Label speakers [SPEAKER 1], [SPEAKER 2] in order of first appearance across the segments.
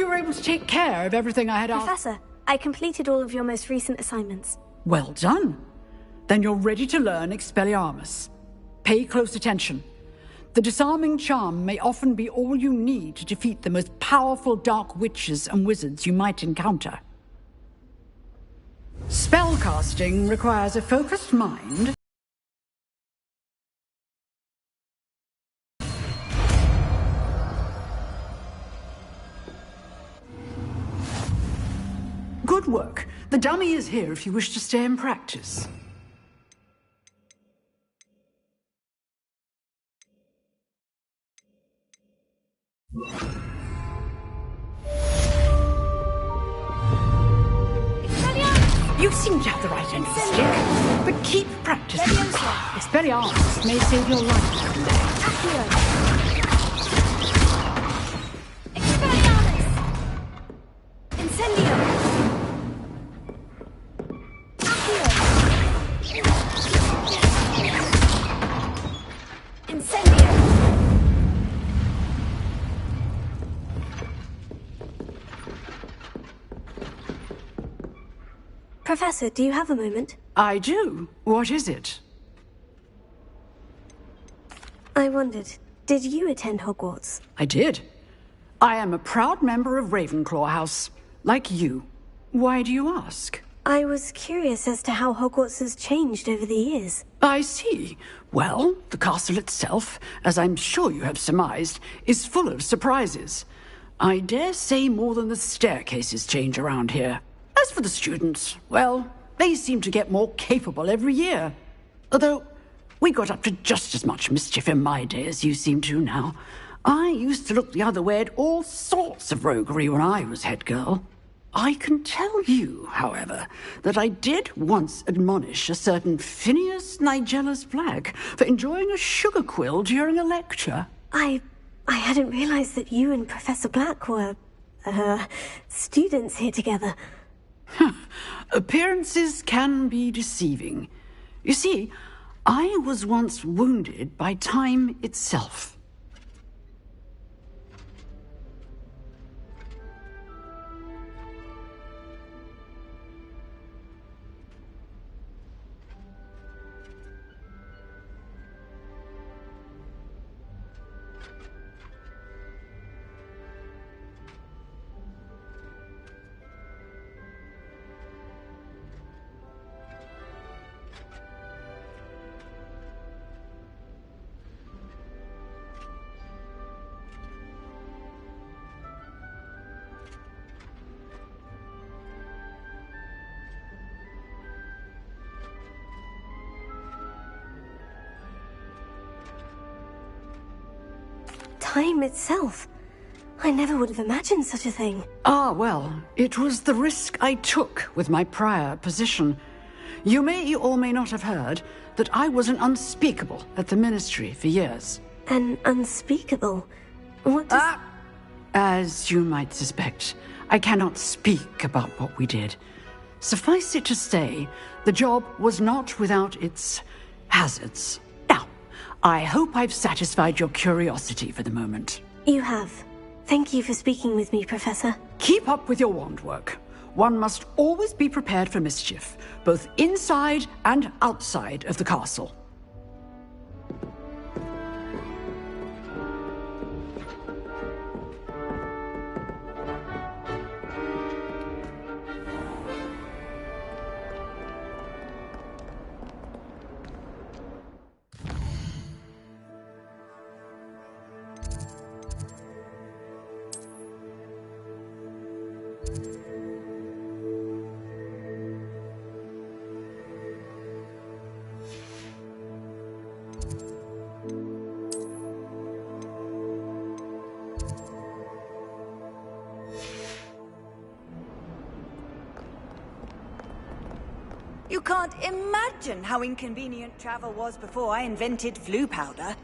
[SPEAKER 1] you were able to take care of everything I had asked.
[SPEAKER 2] Professor, I completed all of your most recent assignments.
[SPEAKER 1] Well done. Then you're ready to learn Expelliarmus. Pay close attention. The disarming charm may often be all you need to defeat the most powerful dark witches and wizards you might encounter. Spellcasting requires a focused mind. Good work. The dummy is here if you wish to stay and practice. You seem to have the right end of the stick, but keep practicing. Expelliarmus may save your life someday.
[SPEAKER 2] Expelliarmus! Incendio! Incendio! Professor, do you have a moment?
[SPEAKER 1] I do. What is it?
[SPEAKER 2] I wondered, did you attend Hogwarts?
[SPEAKER 1] I did. I am a proud member of Ravenclaw House, like you. Why do you ask?
[SPEAKER 2] I was curious as to how Hogwarts has changed over the years.
[SPEAKER 1] I see. Well, the castle itself, as I'm sure you have surmised, is full of surprises. I dare say more than the staircases change around here. As for the students, well, they seem to get more capable every year. Although, we got up to just as much mischief in my day as you seem to now. I used to look the other way at all sorts of roguery when I was head girl. I can tell you, however, that I did once admonish a certain Phineas Nigella's Black for enjoying a sugar quill during a lecture.
[SPEAKER 2] I hadn't realized that you and Professor Black were, students here together.
[SPEAKER 1] Appearances can be deceiving. You see, I was once wounded by time itself.
[SPEAKER 2] Time itself. I never would have imagined such a thing.
[SPEAKER 1] Ah, well, it was the risk I took with my prior position. You may or may not have heard that I was an unspeakable at the Ministry for years.
[SPEAKER 2] An unspeakable? What does...
[SPEAKER 1] As you might suspect, I cannot speak about what we did. Suffice it to say, the job was not without its hazards. Now, I hope I've satisfied your curiosity for the moment.
[SPEAKER 2] You have. Thank you for speaking with me, Professor.
[SPEAKER 1] Keep up with your wand work. One must always be prepared for mischief, both inside and outside of the castle.
[SPEAKER 3] You can't imagine how inconvenient travel was before I invented flu powder.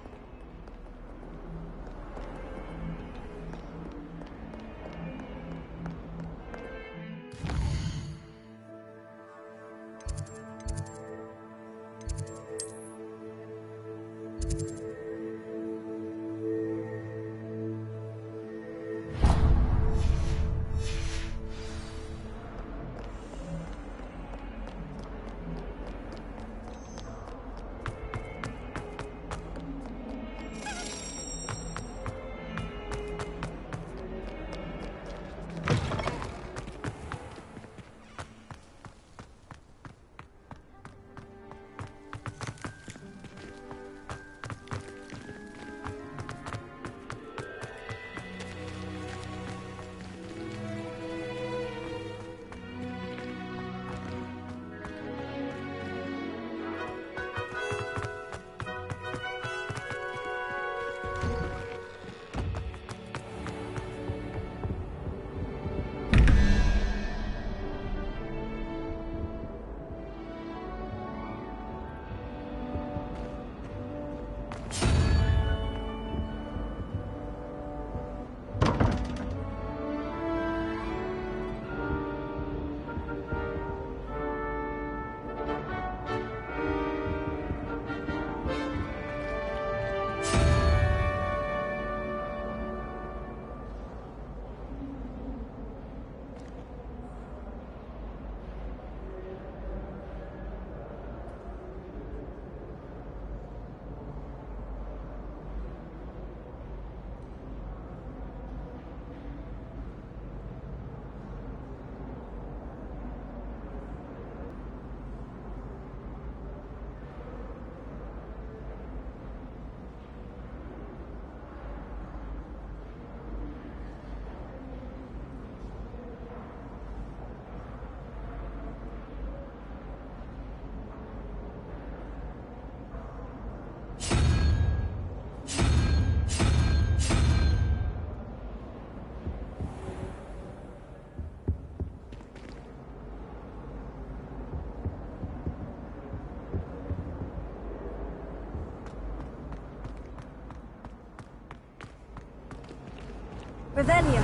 [SPEAKER 2] Revelio.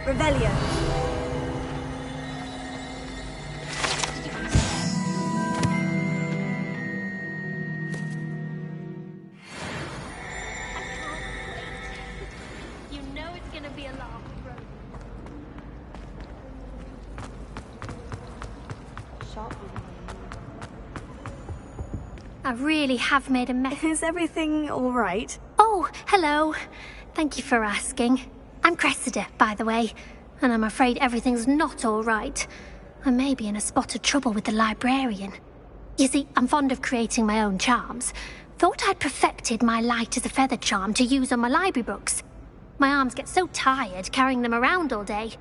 [SPEAKER 2] Revelio.
[SPEAKER 4] You know it's gonna be a laugh, bro. I really have made a mess.
[SPEAKER 2] Is everything all right?
[SPEAKER 4] Oh, hello. Thank you for asking. I'm Cressida, by the way, and I'm afraid everything's not all right. I may be in a spot of trouble with the librarian. You see, I'm fond of creating my own charms. Thought I'd perfected my light as a feather charm to use on my library books. My arms get so tired carrying them around all day.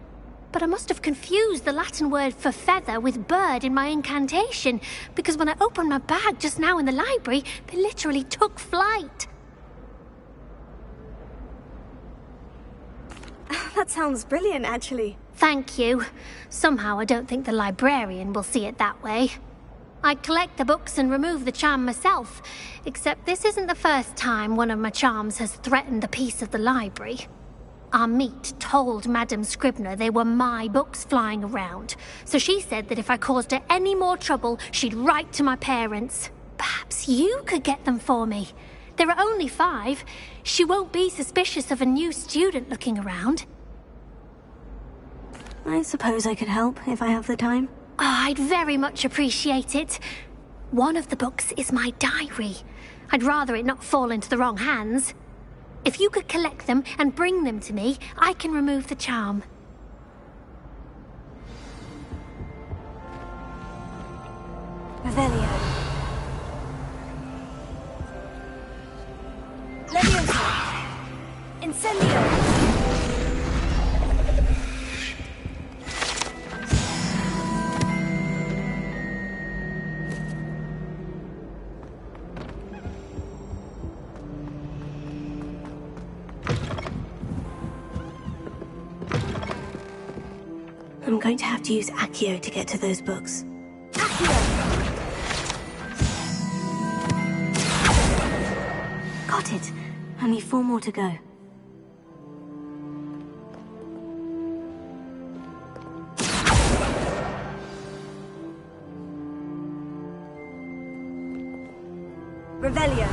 [SPEAKER 4] But I must have confused the Latin word for feather with bird in my incantation, because when I opened my bag just now in the library, they literally took flight.
[SPEAKER 2] That sounds brilliant, actually.
[SPEAKER 4] Thank you. Somehow I don't think the librarian will see it that way. I collect the books and remove the charm myself, except this isn't the first time one of my charms has threatened the peace of the library. Our meet told Madame Scribner they were my books flying around, so she said that if I caused her any more trouble, she'd write to my parents. Perhaps you could get them for me. There are only 5. She won't be suspicious of a new student looking around.
[SPEAKER 2] I suppose I could help if I have the time.
[SPEAKER 4] Oh, I'd very much appreciate it. One of the books is my diary. I'd rather it not fall into the wrong hands. If you could collect them and bring them to me, I can remove the charm.
[SPEAKER 2] Revelio. Leviosa. Incendio. I'm going to have to use Accio to get to those books. Accio! Got it. Only 4 more to go. Revelio.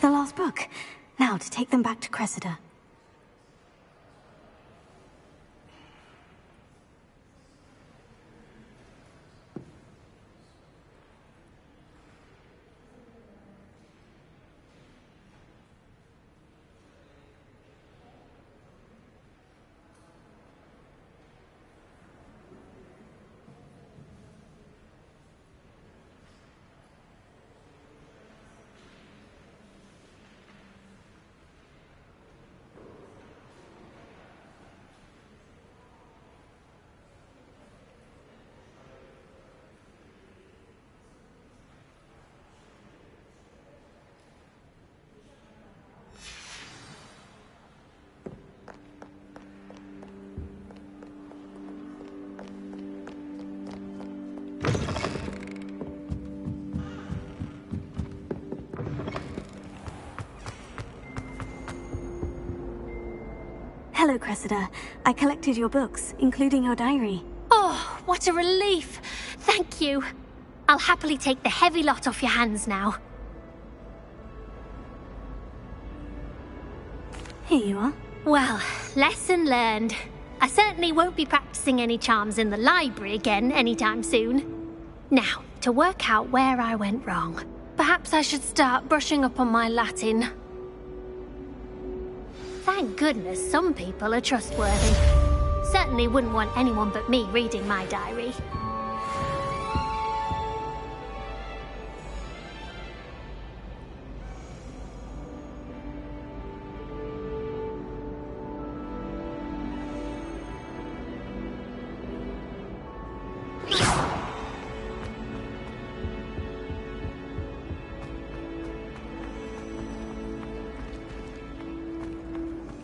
[SPEAKER 2] the last book. Now to take them back to Cressida. Hello, Cressida. I collected your books, including your diary.
[SPEAKER 4] Oh, what a relief. Thank you. I'll happily take the heavy lot off your hands now.
[SPEAKER 2] Here you are.
[SPEAKER 4] Well, lesson learned. I certainly won't be practicing any charms in the library again anytime soon. Now, to work out where I went wrong. Perhaps I should start brushing up on my Latin. Thank goodness some people are trustworthy. Certainly wouldn't want anyone but me reading my diary.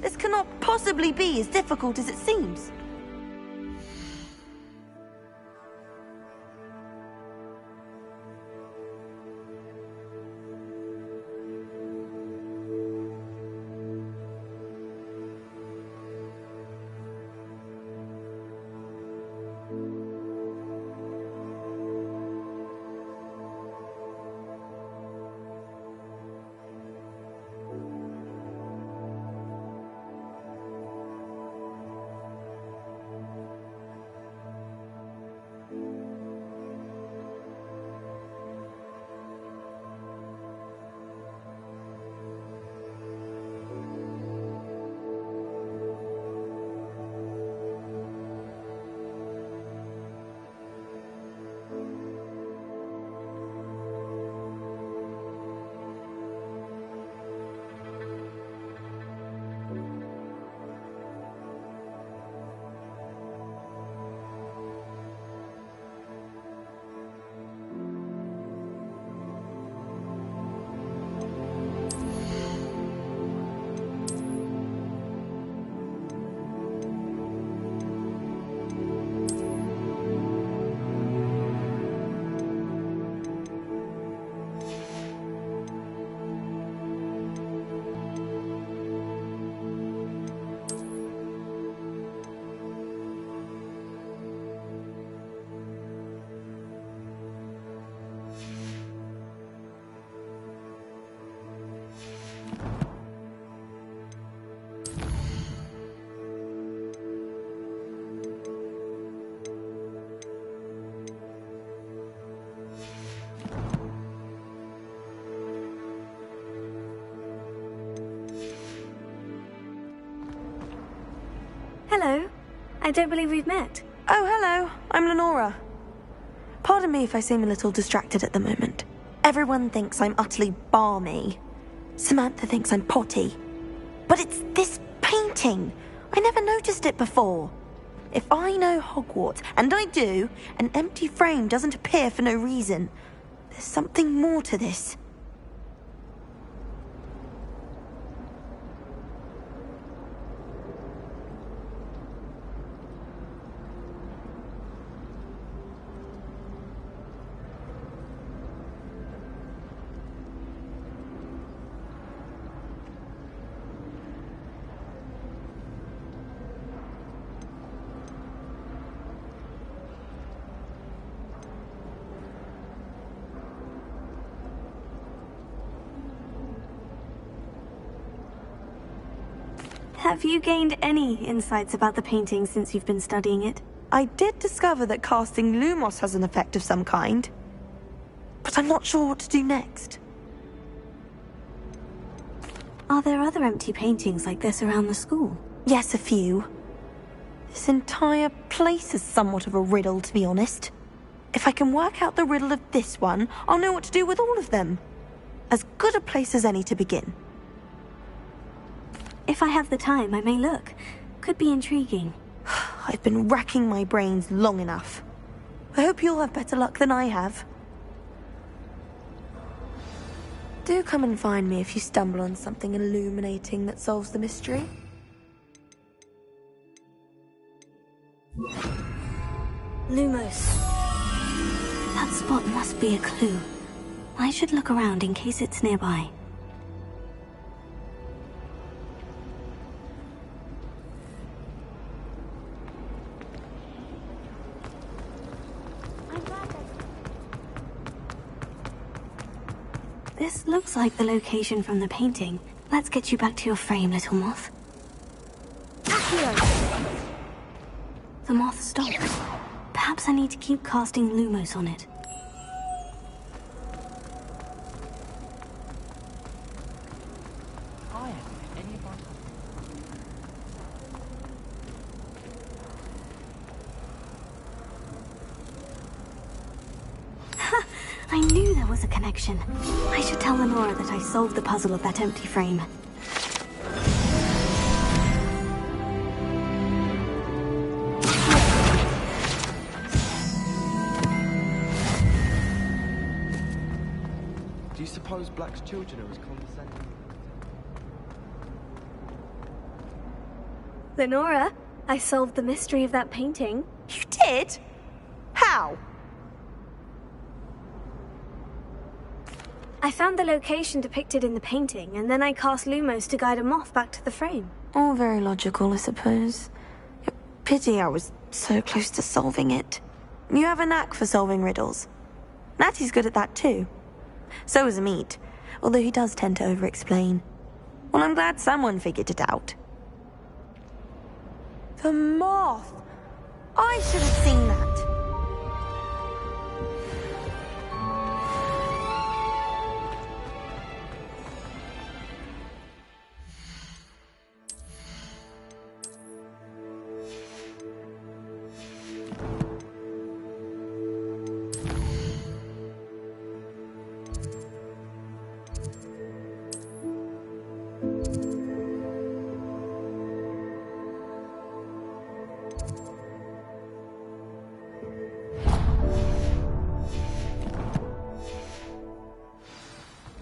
[SPEAKER 5] This cannot possibly be as difficult as it seems.
[SPEAKER 2] Hello. I don't believe we've met.
[SPEAKER 5] Oh, hello. I'm Lenora. Pardon me if I seem a little distracted at the moment. Everyone thinks I'm utterly balmy. Samantha thinks I'm potty. But it's this painting. I never noticed it before. If I know Hogwarts, and I do, an empty frame doesn't appear for no reason. There's something more to this.
[SPEAKER 2] Have you gained any insights about the painting since you've been studying it?
[SPEAKER 5] I did discover that casting Lumos has an effect of some kind, but I'm not sure what to do next.
[SPEAKER 2] Are there other empty paintings like this around the school?
[SPEAKER 5] Yes, a few. This entire place is somewhat of a riddle, to be honest. If I can work out the riddle of this one, I'll know what to do with all of them. As good a place as any to begin.
[SPEAKER 2] If I have the time, I may look. Could be intriguing.
[SPEAKER 5] I've been racking my brains long enough. I hope you'll have better luck than I have. Do come and find me if you stumble on something illuminating that solves the mystery.
[SPEAKER 2] Lumos. That spot must be a clue. I should look around in case it's nearby. This looks like the location from the painting. Let's get you back to your frame, little moth. The moth stopped. Perhaps I need to keep casting Lumos on it. I knew there was a connection. I should tell Lenora that I solved the puzzle of that empty frame.
[SPEAKER 6] Do you suppose Black's children are as condescending?
[SPEAKER 2] Lenora, I solved the mystery of that painting.
[SPEAKER 5] You did? How?
[SPEAKER 2] I found the location depicted in the painting, and then I cast Lumos to guide a moth back to the frame.
[SPEAKER 5] All very logical, I suppose. Pity I was so close to solving it. You have a knack for solving riddles. Natty's good at that too. So is Amit, although he does tend to over-explain. Well, I'm glad someone figured it out. The moth! I should have seen that.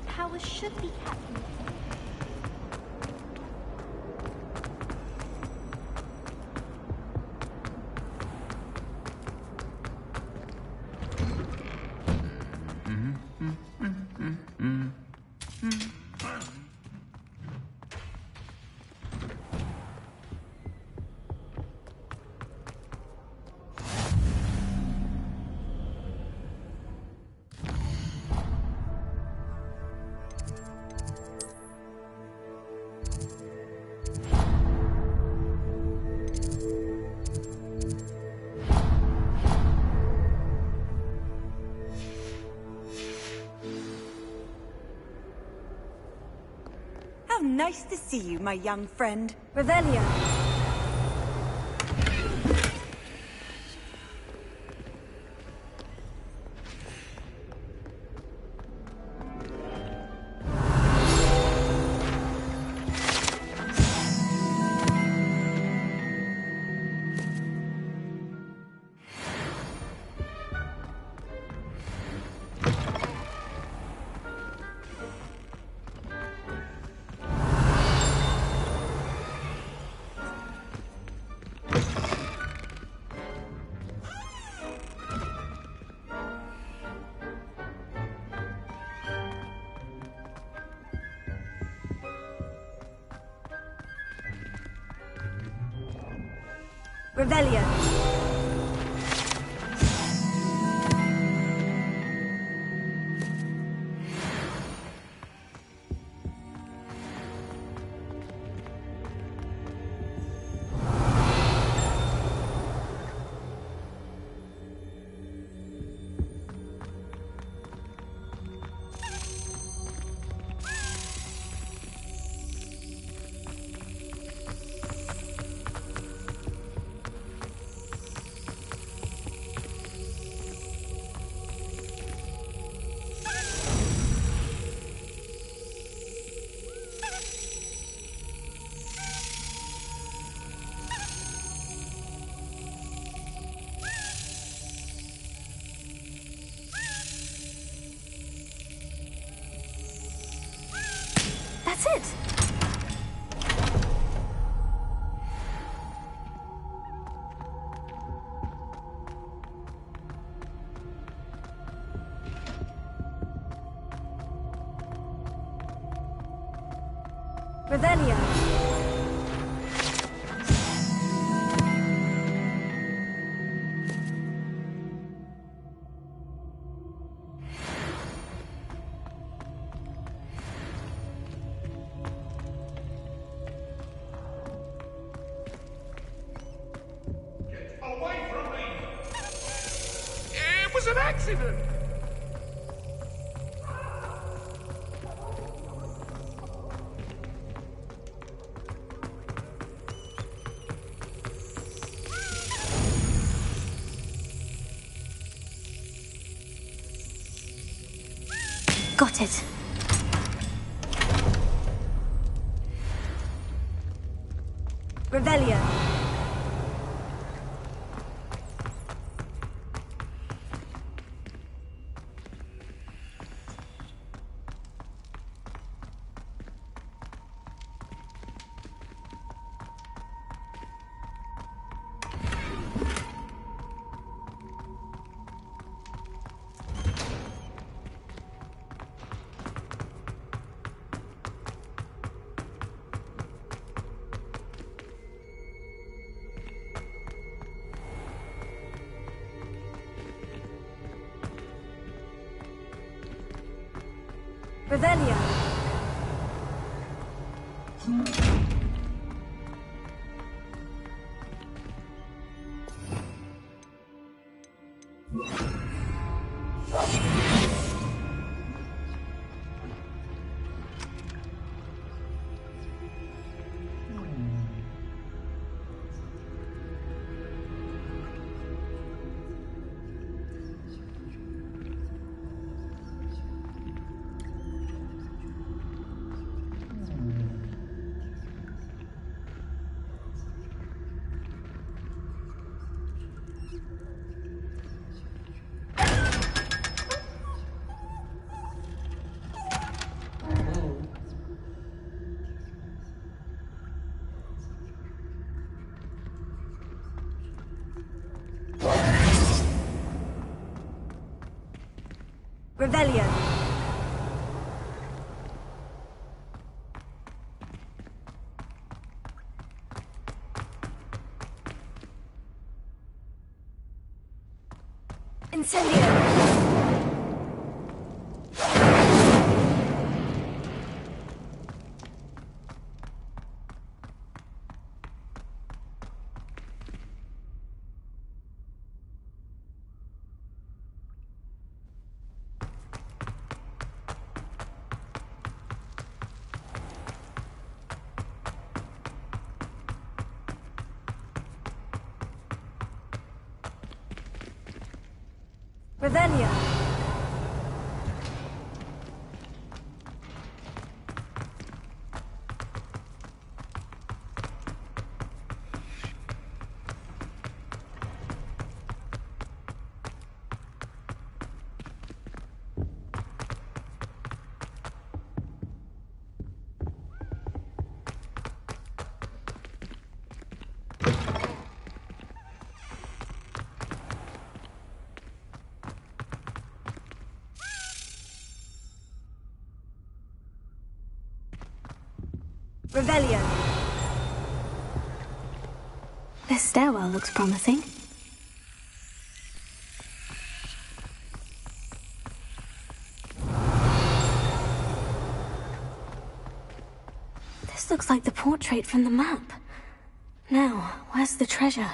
[SPEAKER 4] Powers should be happening.
[SPEAKER 3] How nice to see you, my young friend.
[SPEAKER 2] Revelio. Revelio. Revelio.
[SPEAKER 7] Away from me! It was an accident!
[SPEAKER 2] Got it. Revelio. Revelio. Revelio. Incendio. Revelio. Revelio. This stairwell looks promising. This looks like the portrait from the map. Now, where's the treasure?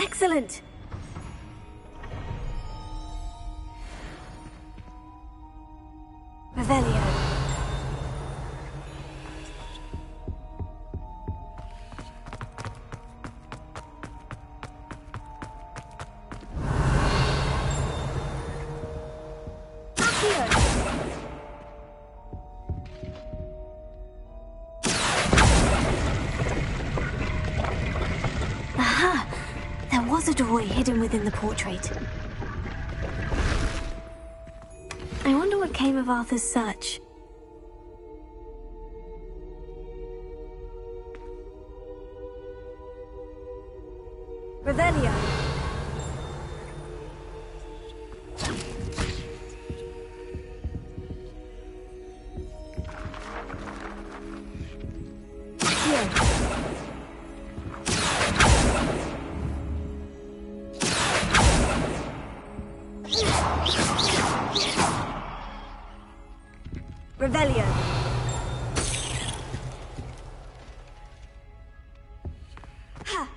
[SPEAKER 2] Excellent! Revelio. Accio. was a toy hidden within the portrait. I wonder what came of Arthur's search.
[SPEAKER 3] Revelio. Revelio. Ha!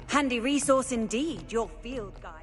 [SPEAKER 3] Handy resource indeed, your field guide.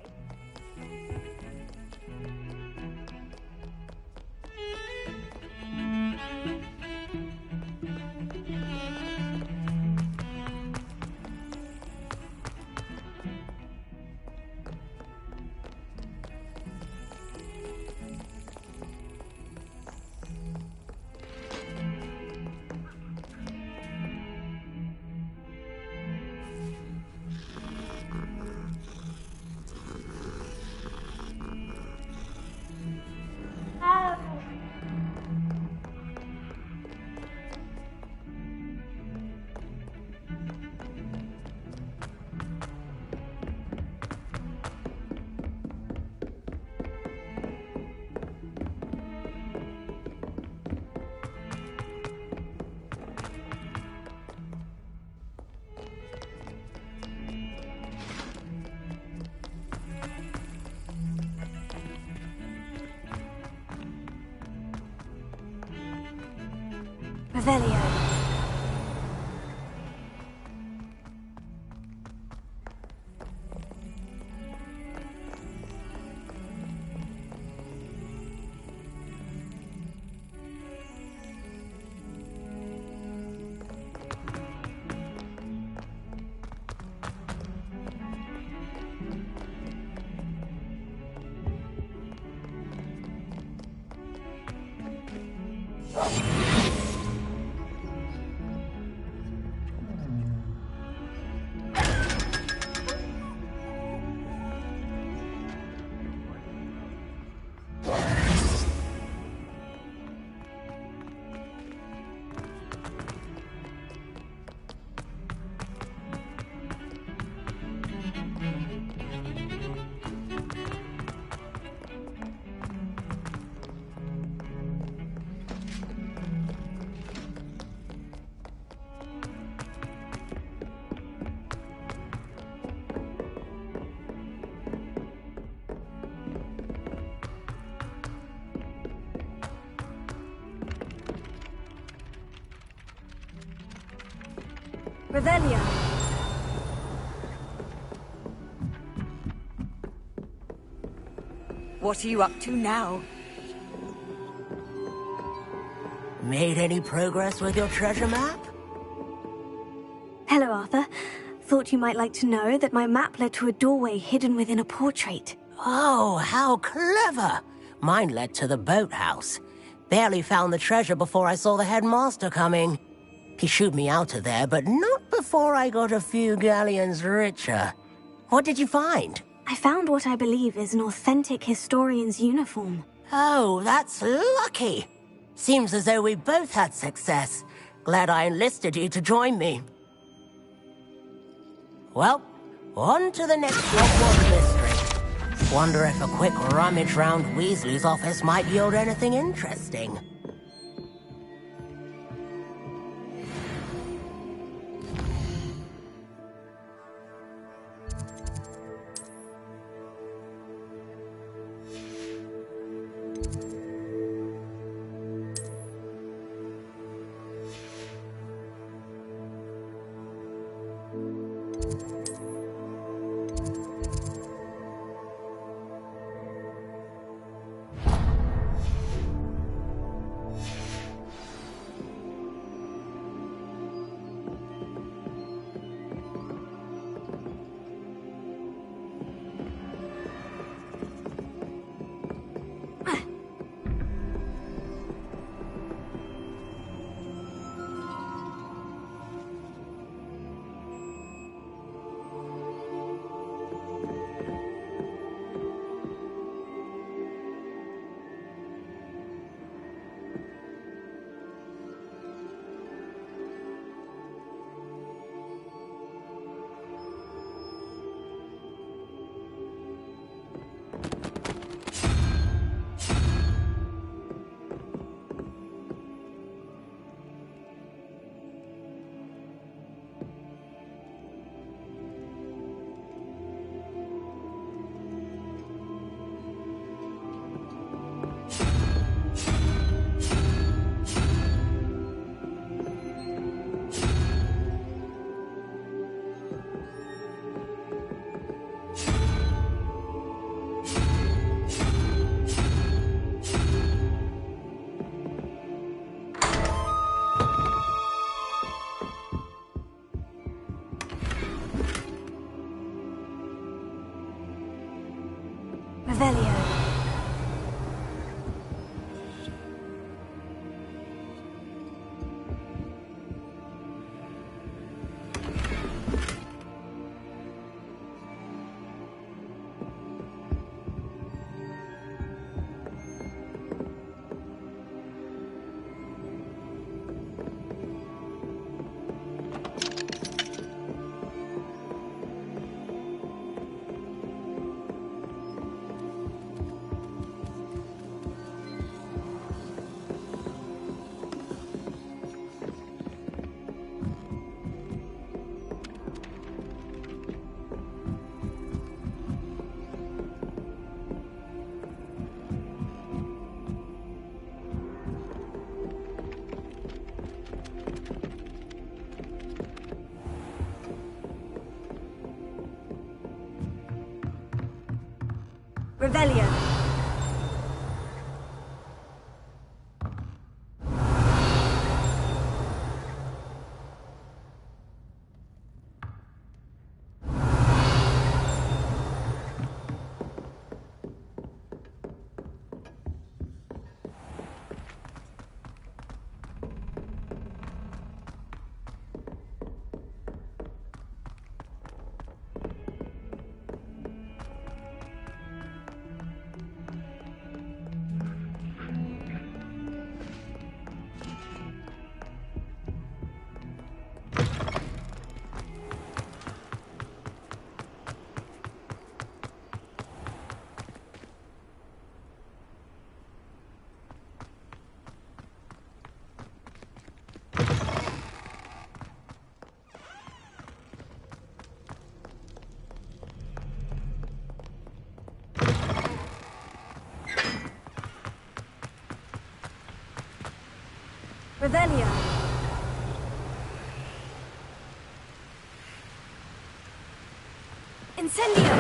[SPEAKER 3] Revelio.
[SPEAKER 2] Revelio.
[SPEAKER 3] What are you up to now?
[SPEAKER 8] Made any progress with your treasure map?
[SPEAKER 2] Hello, Arthur. Thought you might like to know that my map led to a doorway hidden within a portrait.
[SPEAKER 8] Oh, how clever! Mine led to the boathouse. Barely found the treasure before I saw the headmaster coming. He shooed me out of there, but not before I got a few galleons richer. What did you find?
[SPEAKER 2] I found what I believe is an authentic historian's uniform.
[SPEAKER 8] Oh, that's lucky. Seems as though we both had success. Glad I enlisted you to join me. Well, on to the next Hogwarts mystery. Wonder if a quick rummage round Weasley's office might yield anything interesting.
[SPEAKER 2] Revelio. Revelio. Revelio. Incendio!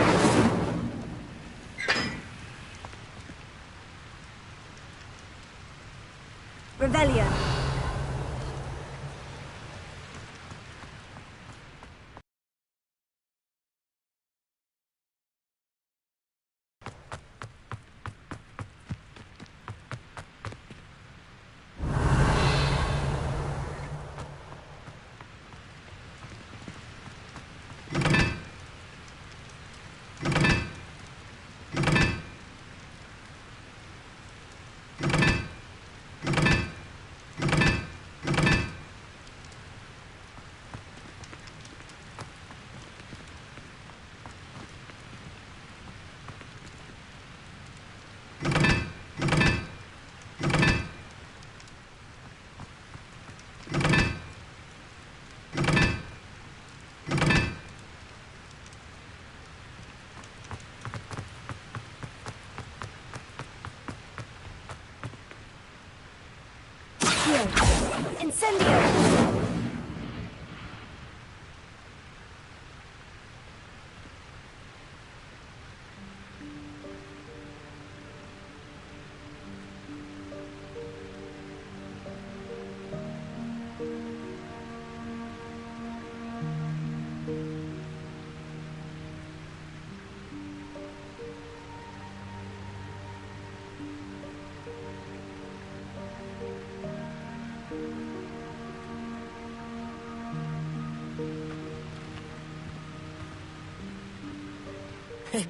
[SPEAKER 2] Rebellion. Incendio!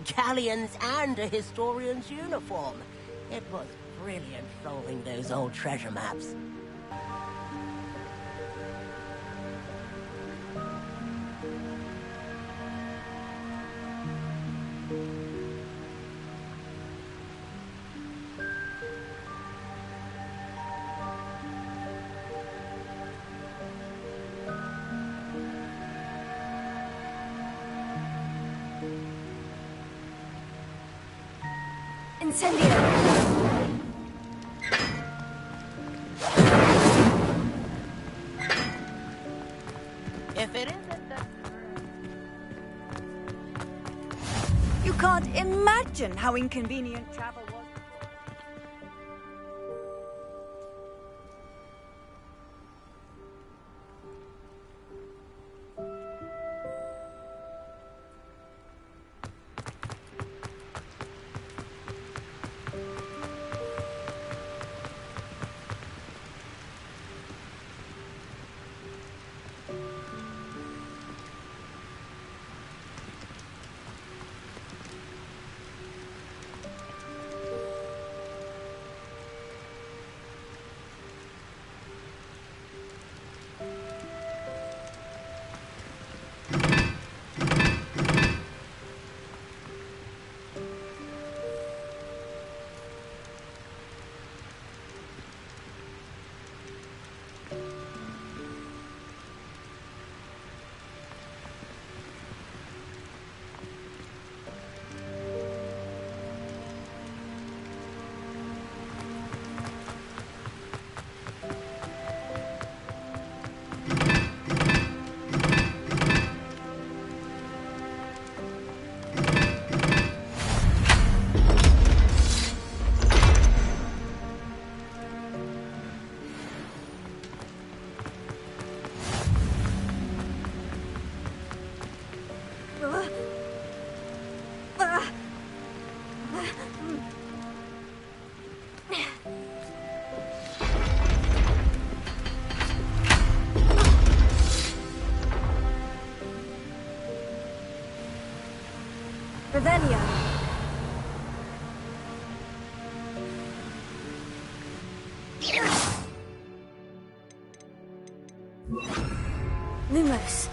[SPEAKER 8] Galleons and a historian's uniform. It was brilliant solving those old treasure maps.
[SPEAKER 2] Incendio!
[SPEAKER 8] If it isn't the...
[SPEAKER 3] You can't imagine how inconvenient travel was.
[SPEAKER 2] Rebellion. Lumos.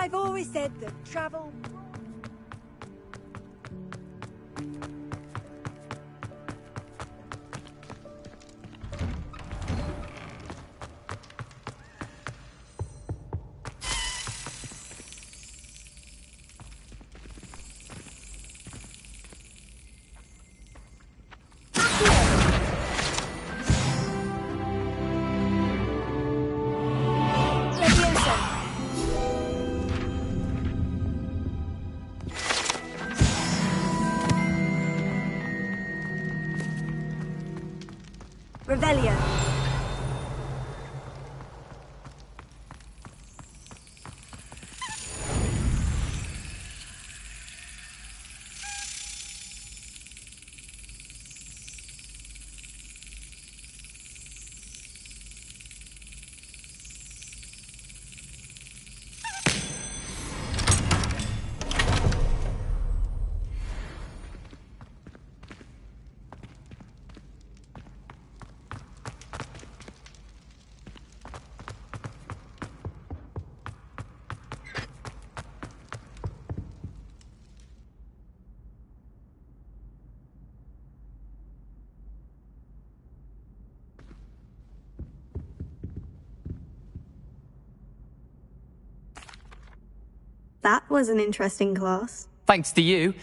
[SPEAKER 3] I've always said that travel... Revelio.
[SPEAKER 2] That was an interesting class.
[SPEAKER 9] Thanks to you.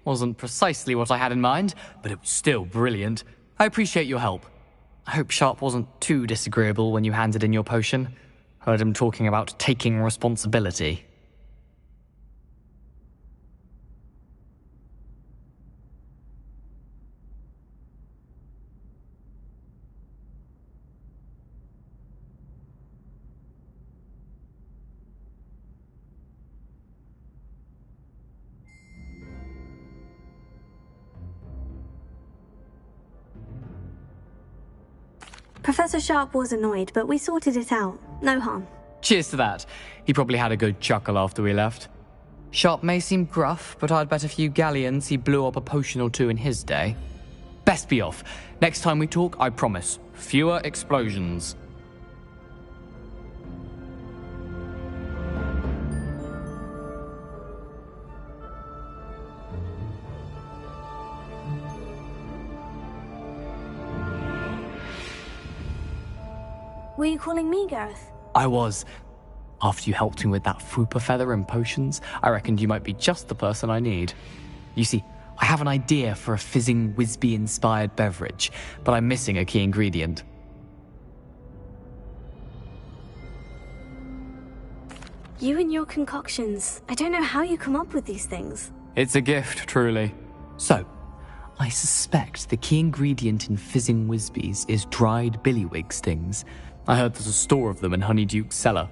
[SPEAKER 9] Wasn't precisely what I had in mind, but it was still brilliant. I appreciate your help. I hope Sharp wasn't too disagreeable when you handed in your potion. Heard him talking about taking responsibility.
[SPEAKER 2] Professor Sharp was annoyed, but we sorted it out. No harm.
[SPEAKER 9] Cheers to that. He probably had a good chuckle after we left. Sharp may seem gruff, but I'd bet a few galleons he blew up a potion or two in his day. Best be off. Next time we talk, I promise, fewer explosions.
[SPEAKER 2] Were you calling me, Gareth?
[SPEAKER 9] I was. After you helped me with that Fupa feather and potions, I reckoned you might be just the person I need. You see, I have an idea for a fizzing Whizbee-inspired beverage, but I'm missing a key ingredient.
[SPEAKER 2] You and your concoctions. I don't know how you come up with these things.
[SPEAKER 9] It's a gift, truly. So, I suspect the key ingredient in fizzing Whizbees is dried billywig stings. I heard there's a store of them in Honeyduke's cellar.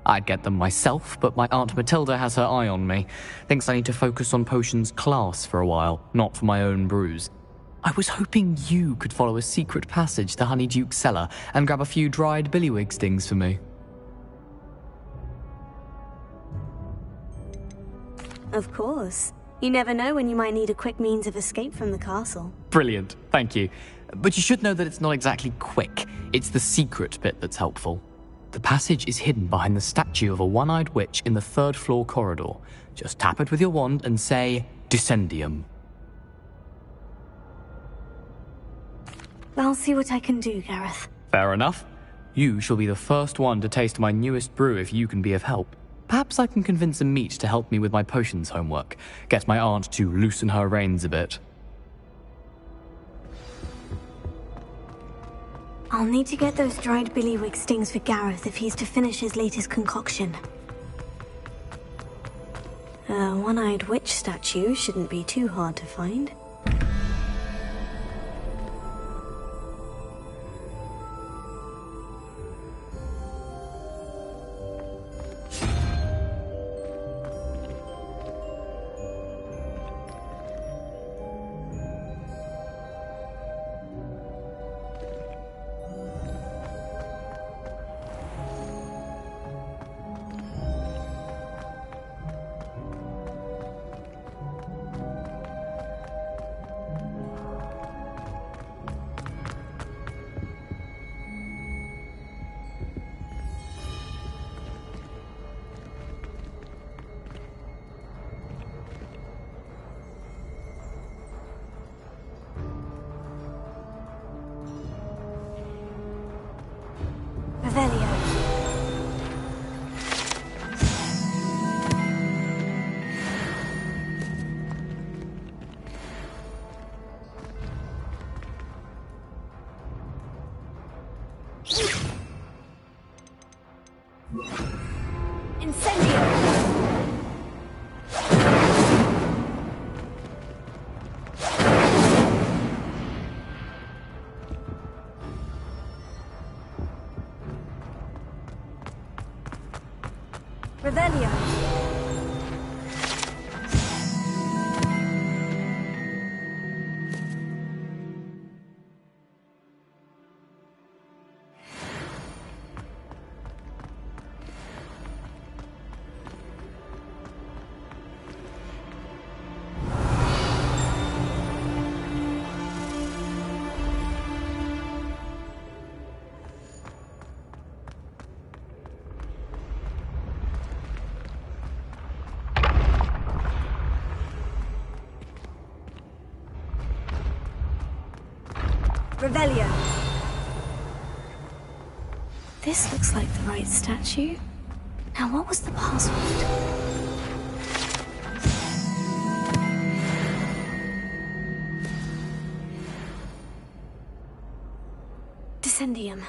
[SPEAKER 9] I'd get them myself, but my Aunt Matilda has her eye on me. Thinks I need to focus on potions class for a while, not for my own brews. I was hoping you could follow a secret passage to Honeyduke's cellar and grab a few dried billywig stings for me.
[SPEAKER 2] Of course. You never know when you might need a quick means of escape from the castle.
[SPEAKER 9] Brilliant, thank you. But you should know that it's not exactly quick. It's the secret bit that's helpful. The passage is hidden behind the statue of a one-eyed witch in the third-floor corridor. Just tap it with your wand and say, Descendium.
[SPEAKER 2] I'll see what I can do, Gareth.
[SPEAKER 9] Fair enough. You shall be the first one to taste my newest brew if you can be of help. Perhaps I can convince a meat to help me with my potions homework. Get my aunt to loosen her reins a bit.
[SPEAKER 2] I'll need to get those dried billywig stings for Gareth if he's to finish his latest concoction. A one-eyed witch statue shouldn't be too hard to find. Revelio. Revelio. This looks like the right statue. Now, what was the password? Descendium.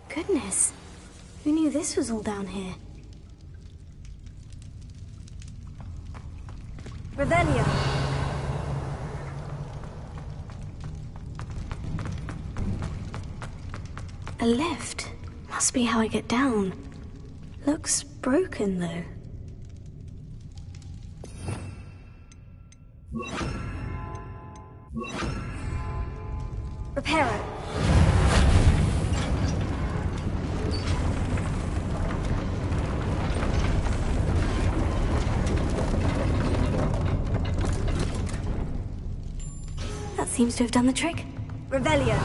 [SPEAKER 2] Goodness. Who knew this was all down here? Revelio. A lift. Must be how I get down. Looks broken, though. Repair it. That seems to have done the trick. Revelio.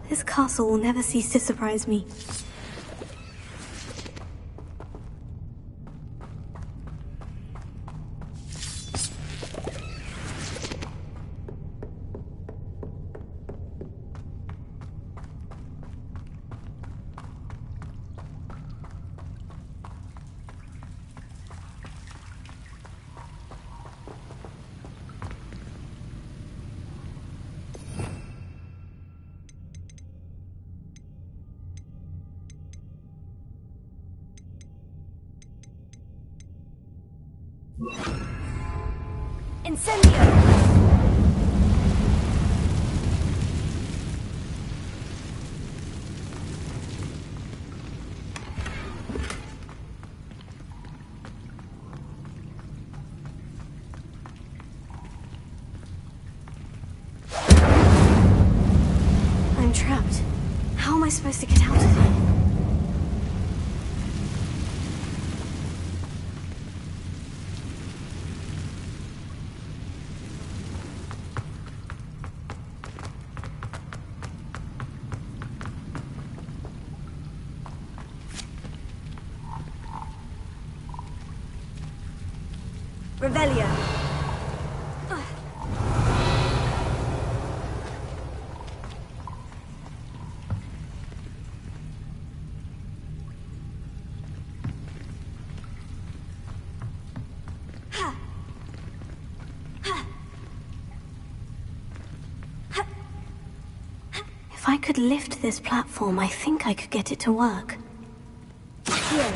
[SPEAKER 2] This castle will never cease to surprise me. Incendio! I'm trapped. How am I supposed to get out of here? Revelio. If I could lift this platform, I think I could get it to work. Here.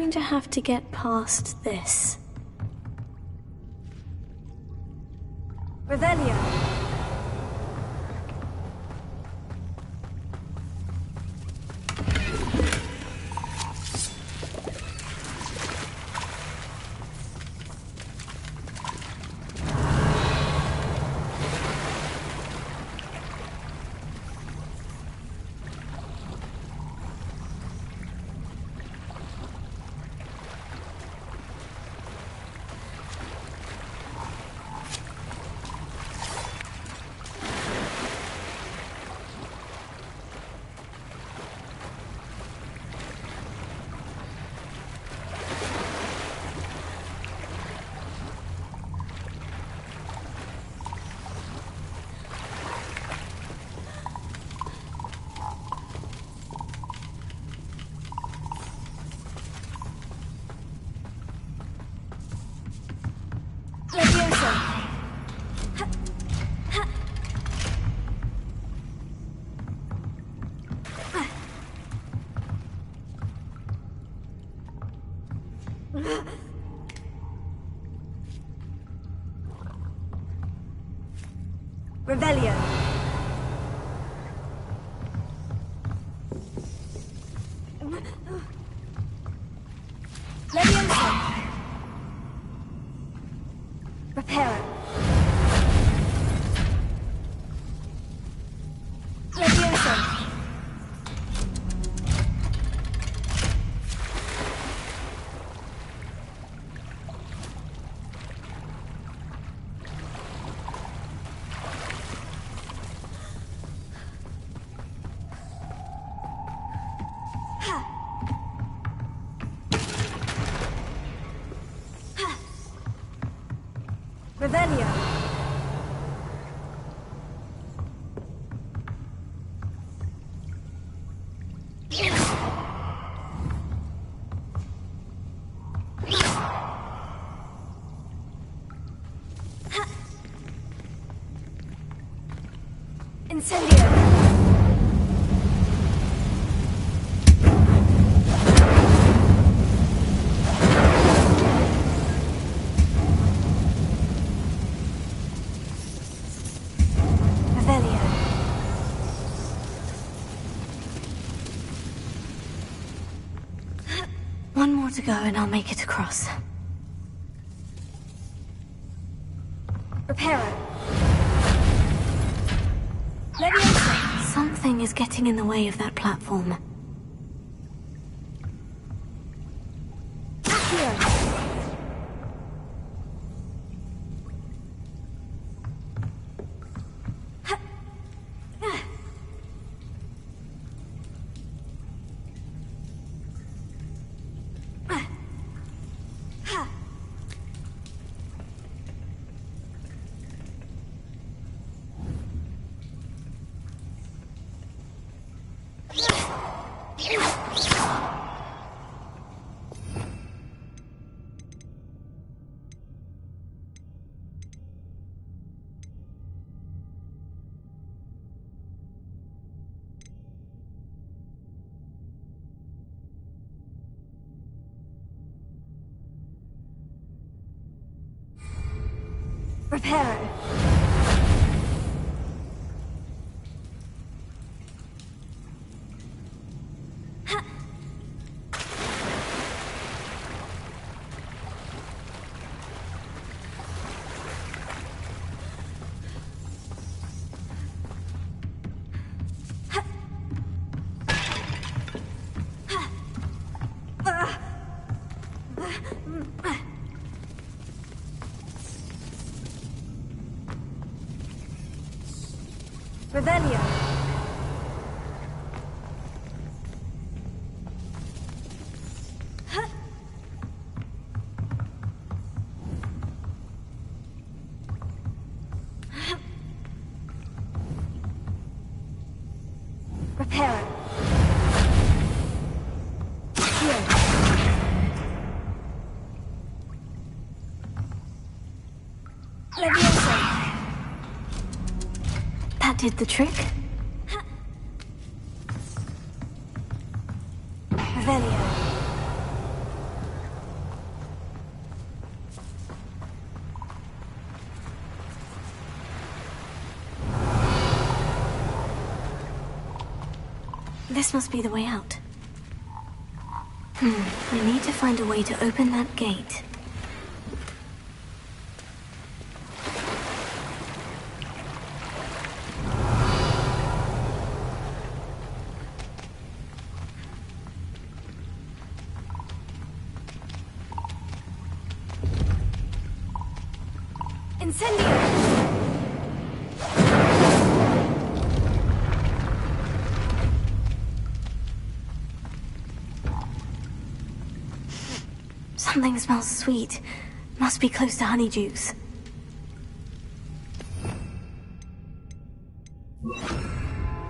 [SPEAKER 2] going to have to get past this.
[SPEAKER 3] Revelio. Revelio. Leviosa. Reparo. Leviosa. Revelio. Incendio.
[SPEAKER 2] One more to go and I'll make it across.
[SPEAKER 3] Reparo. Leviosa.
[SPEAKER 2] Something is getting in the way of that platform.
[SPEAKER 3] Accio. Reparo. Revelio. Reparo. Leviosa.
[SPEAKER 2] That did the trick.
[SPEAKER 3] Revelio.
[SPEAKER 2] This must be the way out. I need to find a way to open that gate. Incendio! Something smells sweet. Must be close to Honeydukes.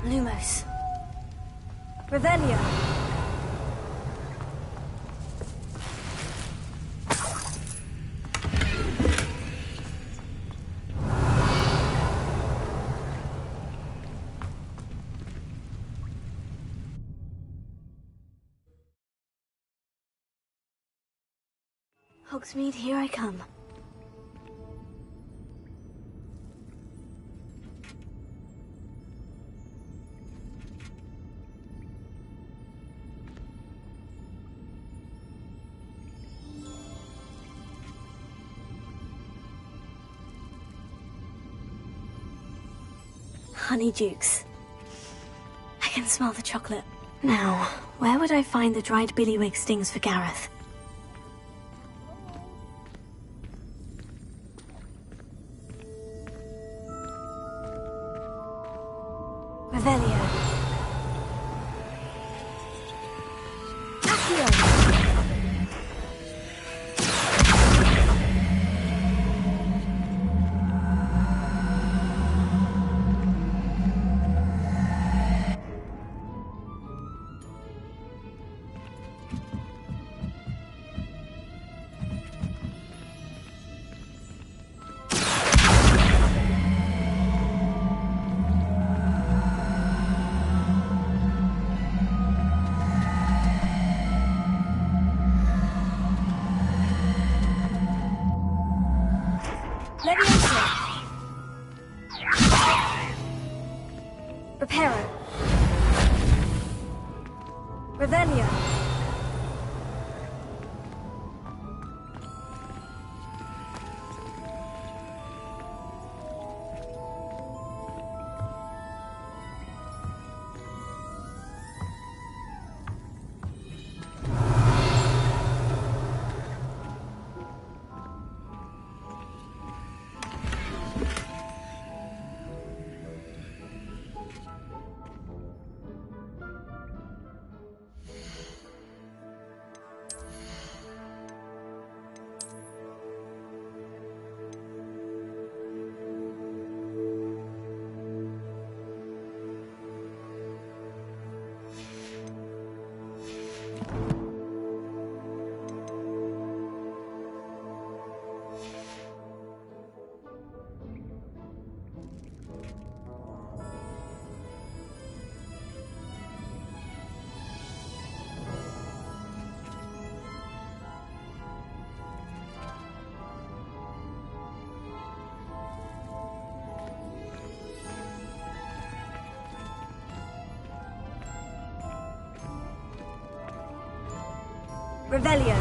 [SPEAKER 2] Lumos. Revelio. Hogsmeade, here I come. Honeydukes. I can smell the chocolate. Now, where would I find the dried billywig stings for Gareth? Revelio. Accio. Reparo. Revelio. Revelio.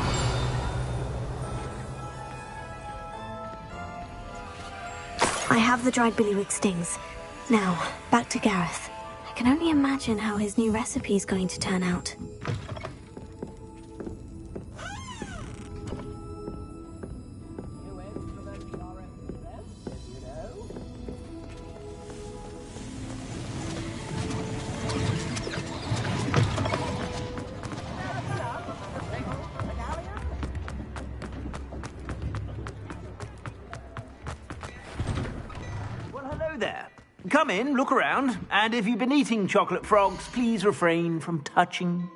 [SPEAKER 2] I have the dried billywig stings. Now, back to Gareth. I can only imagine how his new recipe is going to turn out.
[SPEAKER 10] There. Come in, look around, and if you've been eating chocolate frogs, please refrain from touching.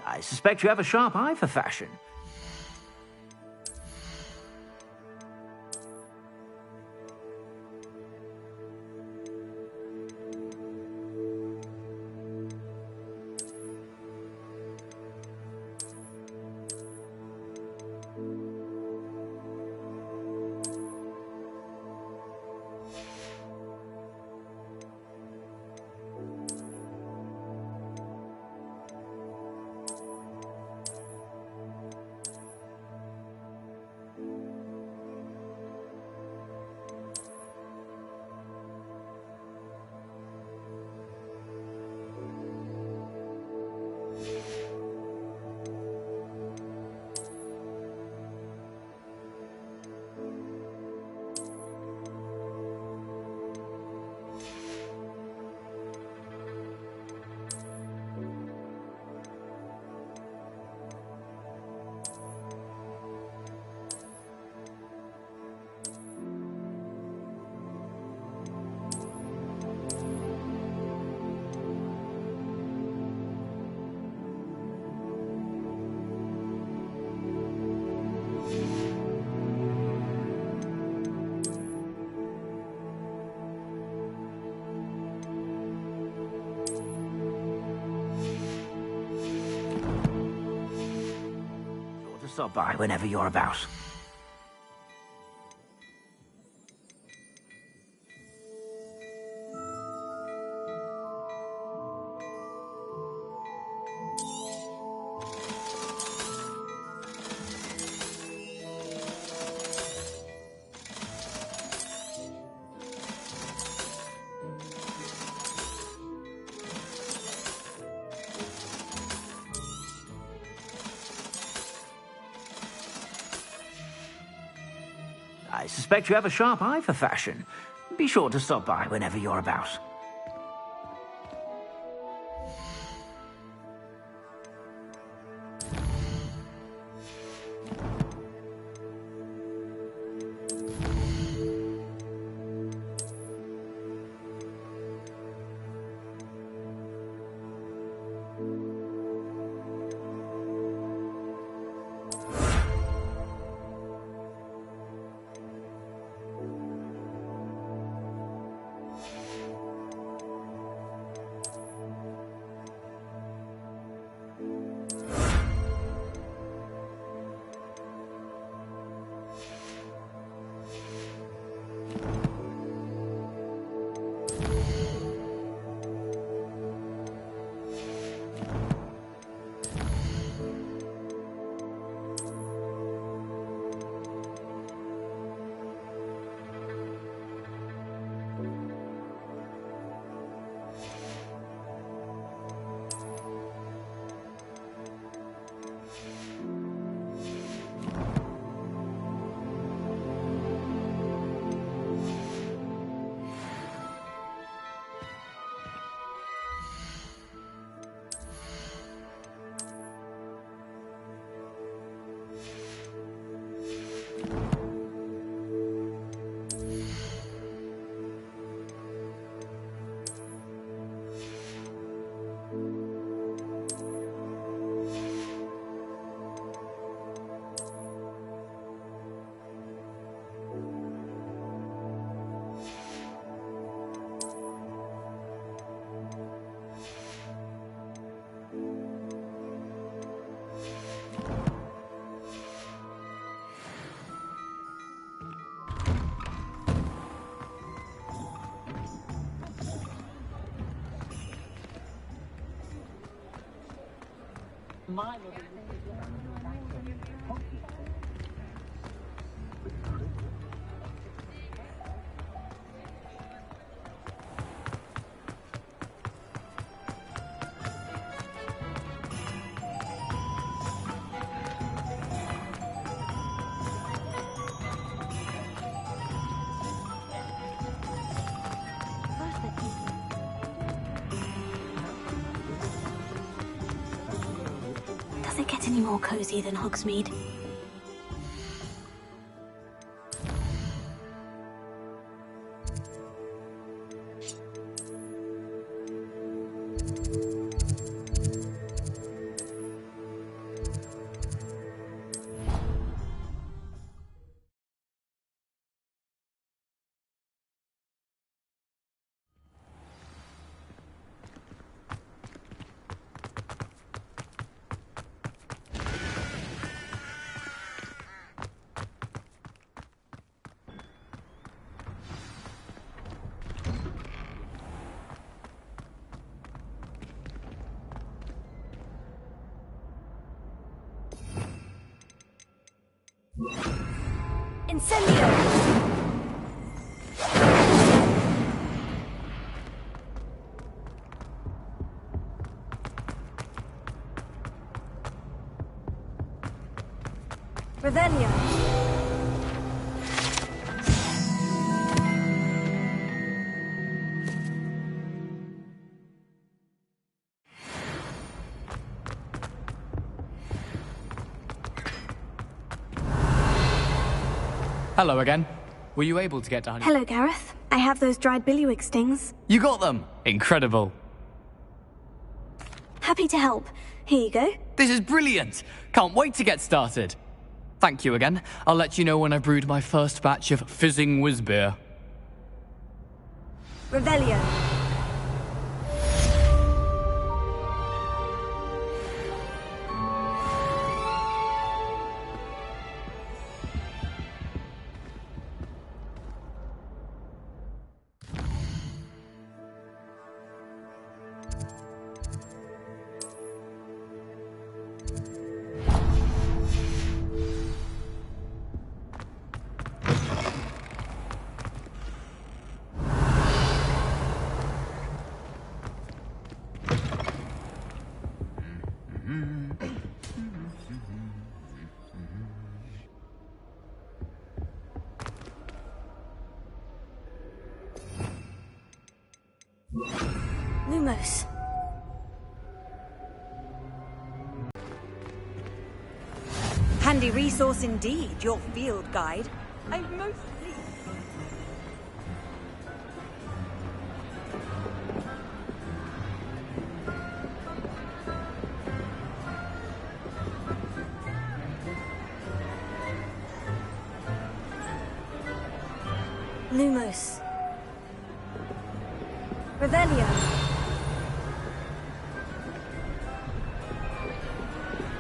[SPEAKER 10] I suspect you have a sharp eye for fashion. Stop by whenever you're about. I suspect you have a sharp eye for fashion. Be sure to stop by whenever you're about.
[SPEAKER 2] Does it get any more cozy than Hogsmeade? Incendio! Revelio!
[SPEAKER 9] Hello again. Were you able to get to Honey?
[SPEAKER 2] Hello, Gareth. I have those dried billywig stings.
[SPEAKER 9] You got them! Incredible.
[SPEAKER 2] Happy to help. Here you go.
[SPEAKER 9] This is brilliant! Can't wait to get started. Thank you again. I'll let you know when I've brewed my first batch of fizzing whizbeer.
[SPEAKER 2] Revelio. Lumos.
[SPEAKER 3] Handy resource indeed, your field guide. I'm most pleased.
[SPEAKER 2] Lumos. Revelio.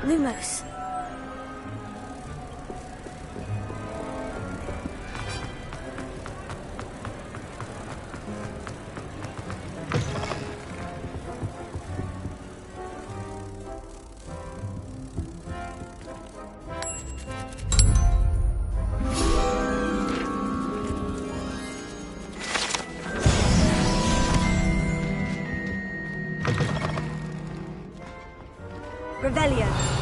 [SPEAKER 2] Lumos. Revelio.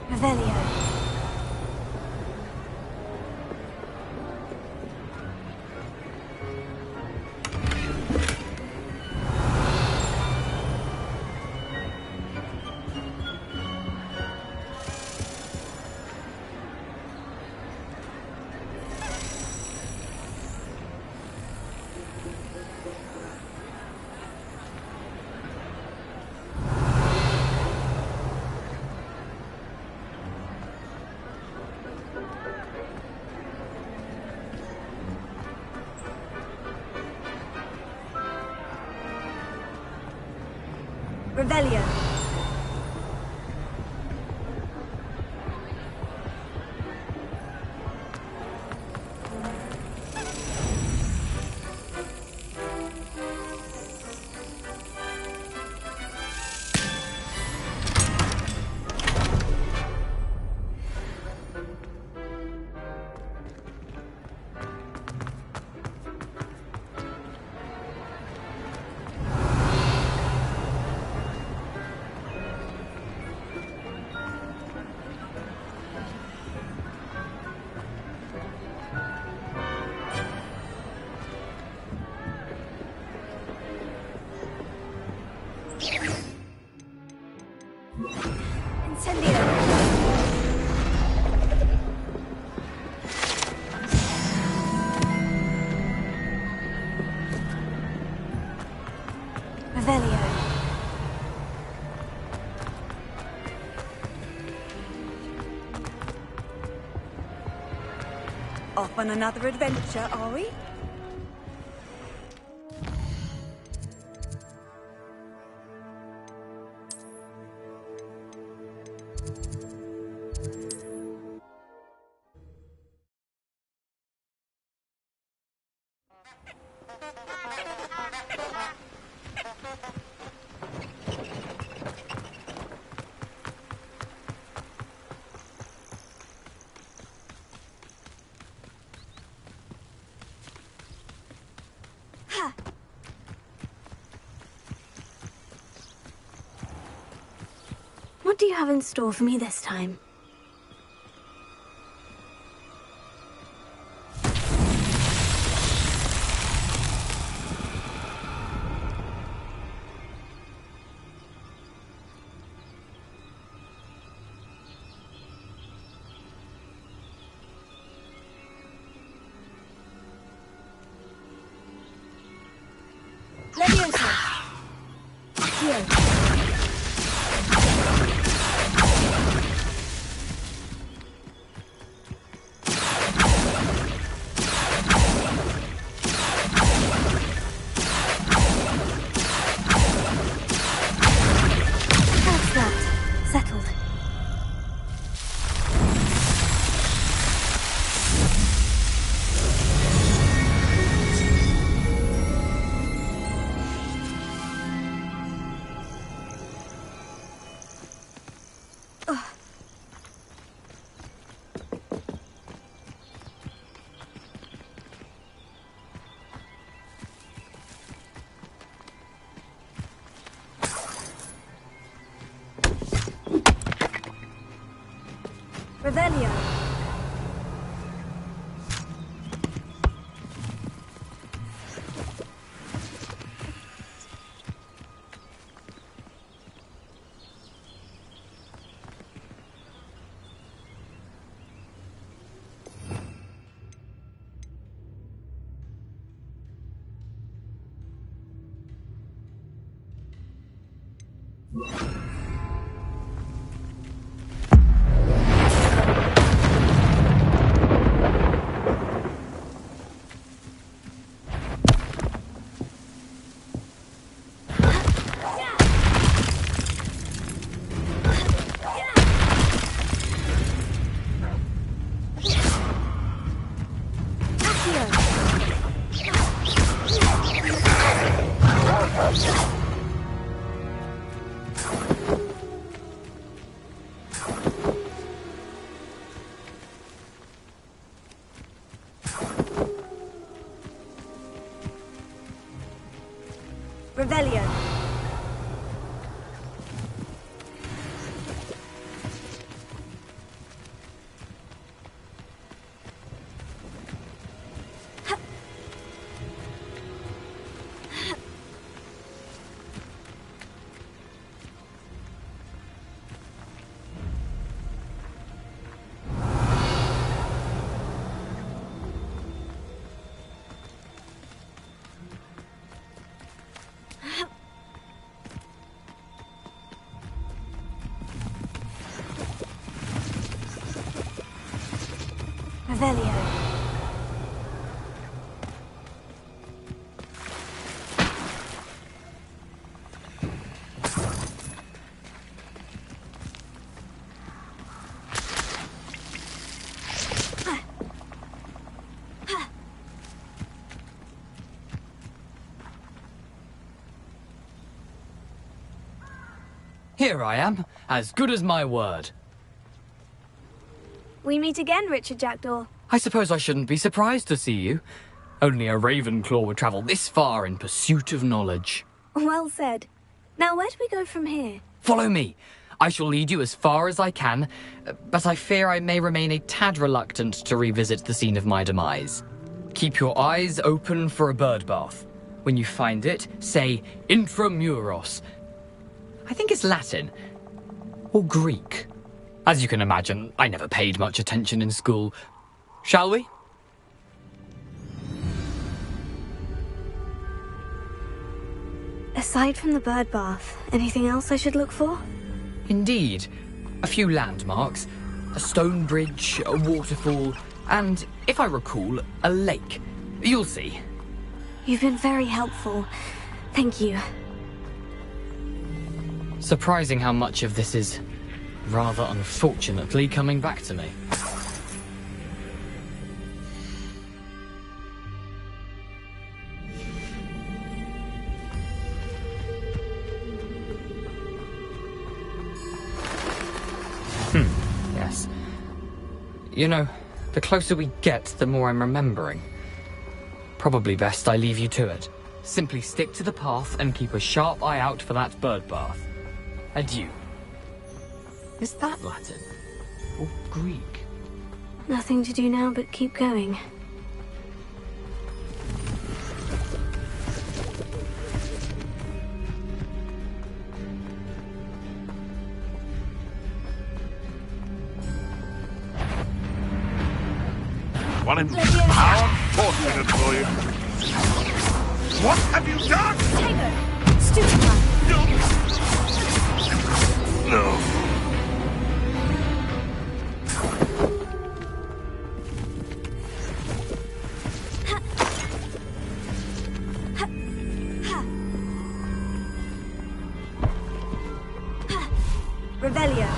[SPEAKER 2] Revelio. Revelio. Incendio. Revelio.
[SPEAKER 3] on another adventure, are we?
[SPEAKER 2] What do you have in store for me this time?
[SPEAKER 3] Leviosa! Here.
[SPEAKER 2] That's that. Settled.
[SPEAKER 3] Revelio. Revelio.
[SPEAKER 2] Revelio.
[SPEAKER 9] Here I am, as good as my word.
[SPEAKER 2] We meet again, Richard Jackdaw.
[SPEAKER 9] I suppose I shouldn't be surprised to see you. Only a Ravenclaw would travel this far in pursuit of knowledge.
[SPEAKER 2] Well said. Now, where do we go from here?
[SPEAKER 9] Follow me. I shall lead you as far as I can, but I fear I may remain a tad reluctant to revisit the scene of my demise. Keep your eyes open for a bird bath. When you find it, say intramuros. I think it's Latin. Or Greek. As you can imagine, I never paid much attention in school. Shall we?
[SPEAKER 2] Aside from the bird bath, anything else I should look for?
[SPEAKER 9] Indeed. A few landmarks. A stone bridge, a waterfall, And, if I recall, a lake. You'll see.
[SPEAKER 2] You've been very helpful. Thank you.
[SPEAKER 9] Surprising how much of this is, rather unfortunately, coming back to me. Yes. You know, the closer we get, the more I'm remembering. Probably best I leave you to it. Simply stick to the path and keep a sharp eye out for that bird bath. Adieu. Is that Latin? Or Greek?
[SPEAKER 2] Nothing to do now but keep going.
[SPEAKER 7] One in how unfortunate for you. What have you done?
[SPEAKER 2] Taylor! Stupid one!
[SPEAKER 7] No.
[SPEAKER 2] Revelio.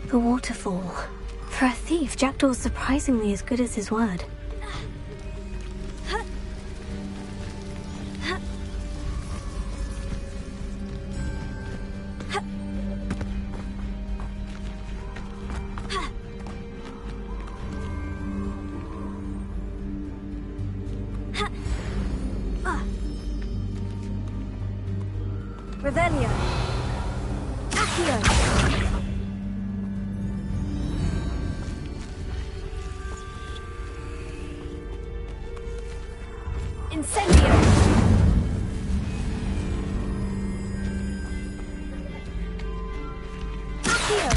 [SPEAKER 2] The waterfall. For a thief, Jackdaw's surprisingly as good as his word. Revelio. Accio. Incendio! Accio!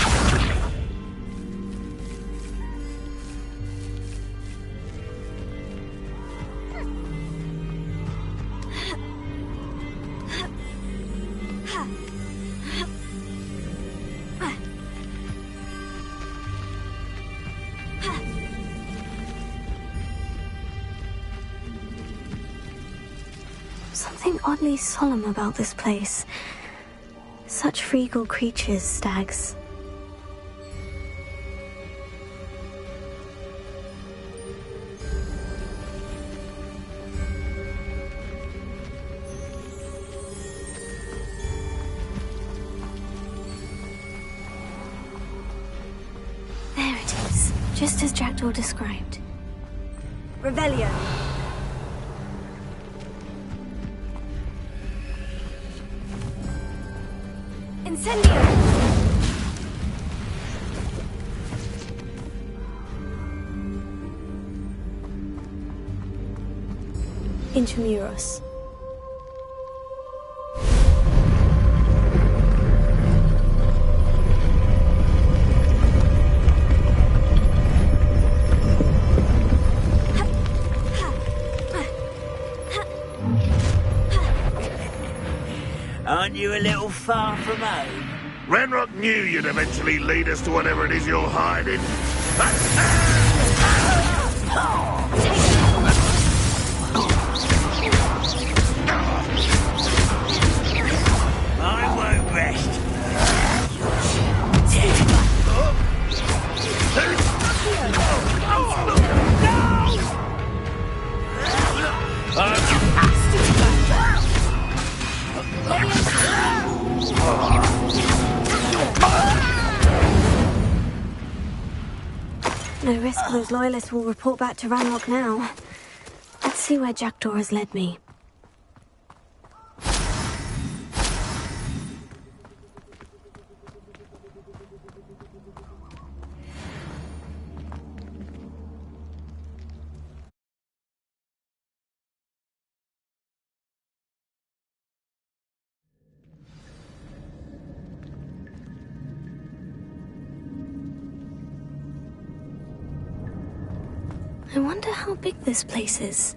[SPEAKER 2] Something oddly solemn about this place. Such regal creatures, stags. There it is, just as Jackdaw described. Revelio. Incendio! Intramuros.
[SPEAKER 10] Aren't you a little far from home?
[SPEAKER 7] Renrock knew you'd eventually lead us to whatever it is you're hiding.
[SPEAKER 10] I won't rest.
[SPEAKER 2] No risk those loyalists will report back to Ranrock now. Let's see where Jackdaw has led me. I wonder how big this place is.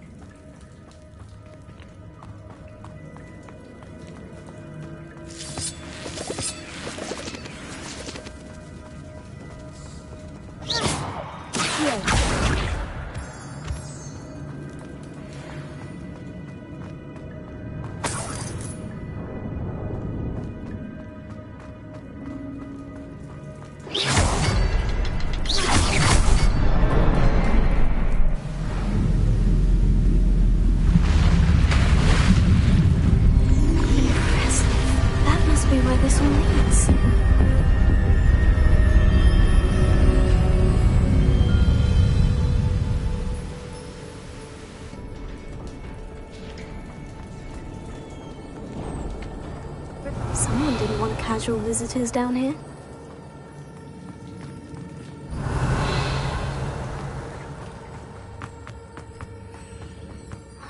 [SPEAKER 2] Someone didn't want casual visitors down here.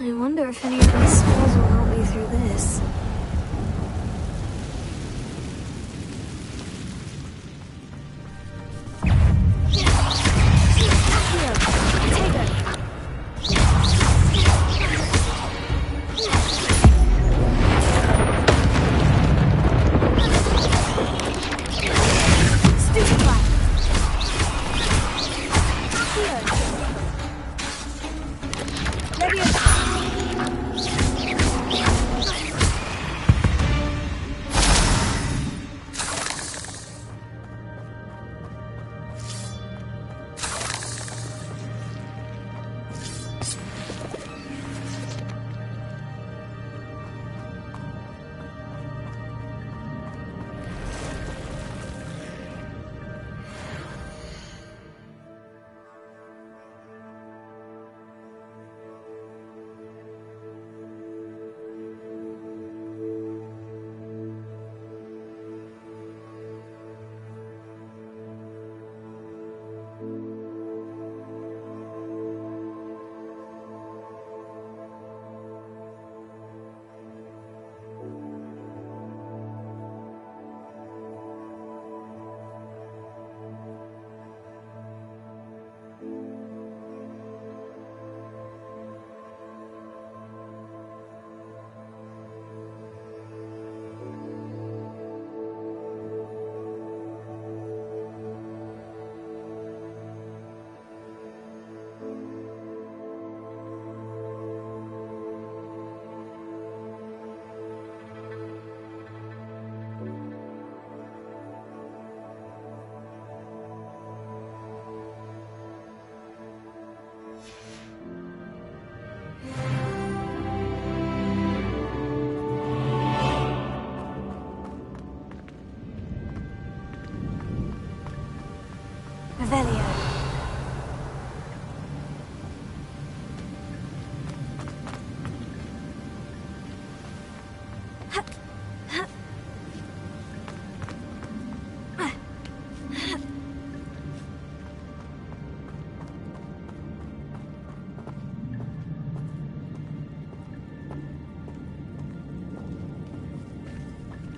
[SPEAKER 2] I wonder if any of these spells will help me through this.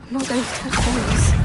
[SPEAKER 2] I'm not going to touch those.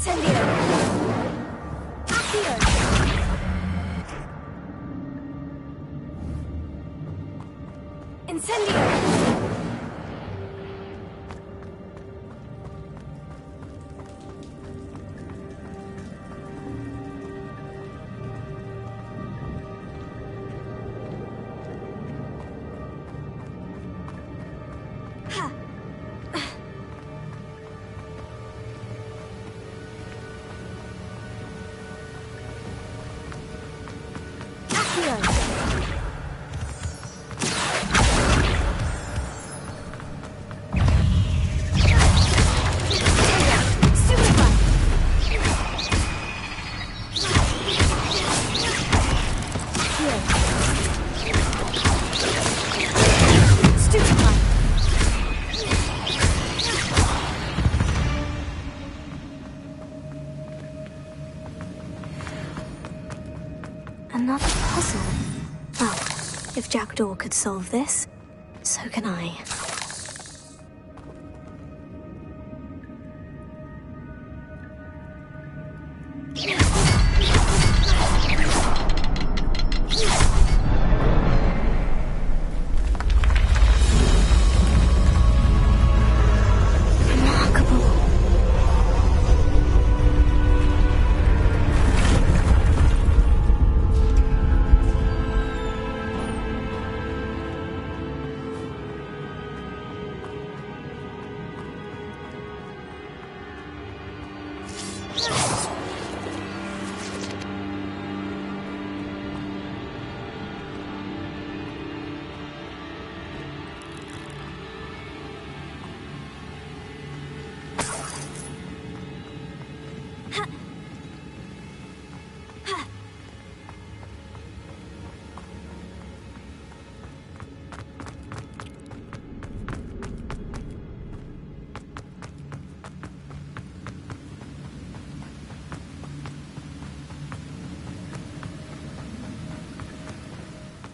[SPEAKER 2] Incendio! Accio! Incendio! Another puzzle. Well, if Jackdaw could solve this, so can I.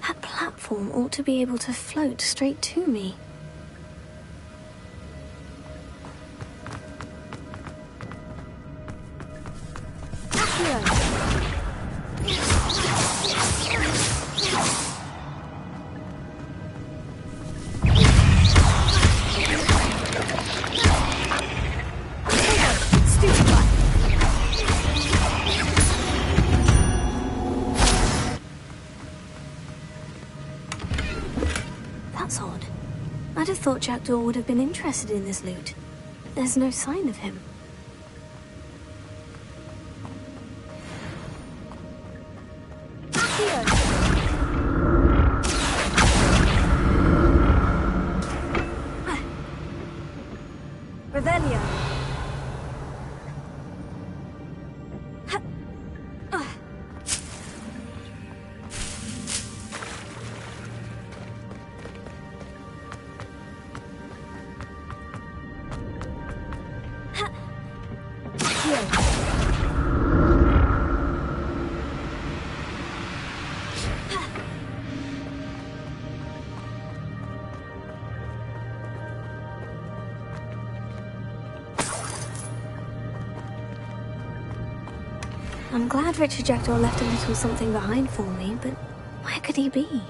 [SPEAKER 2] That platform ought to be able to float straight to me. That's odd. I'd have thought Jackdaw would have been interested in this loot. There's no sign of him. Revelio. I'm glad Richard Jackdaw left a little something behind for me, but where could he be?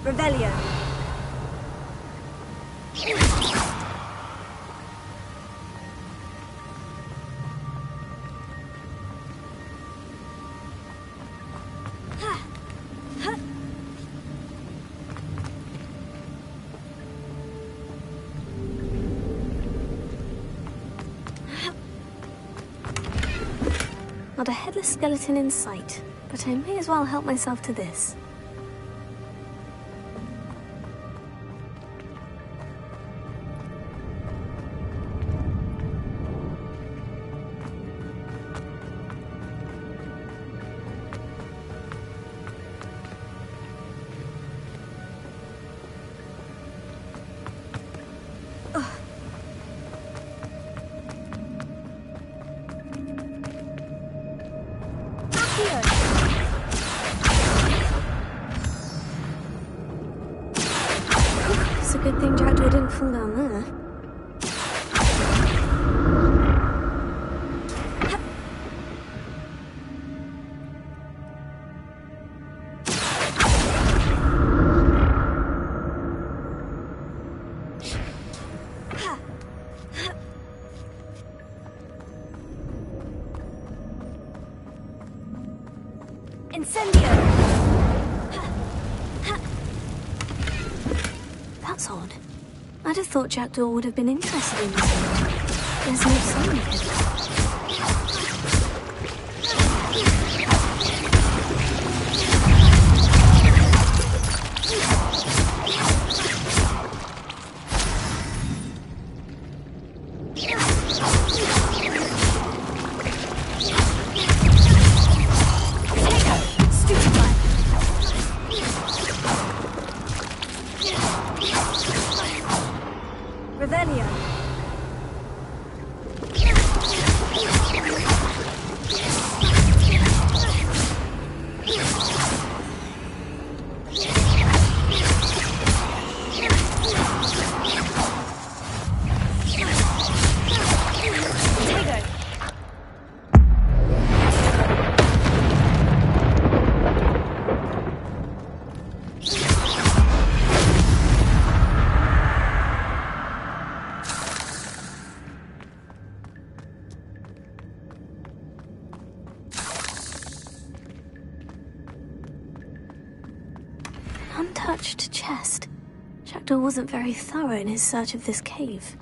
[SPEAKER 2] Revelio. Not a headless skeleton in sight, but I may as well help myself to this. It's a good thing Jackdaw didn't fall down there. That's odd. I'd have thought Jackdaw would have been interested in this wound. There's no sign of him. Untouched chest. Jackdaw wasn't very thorough in his search of this cave.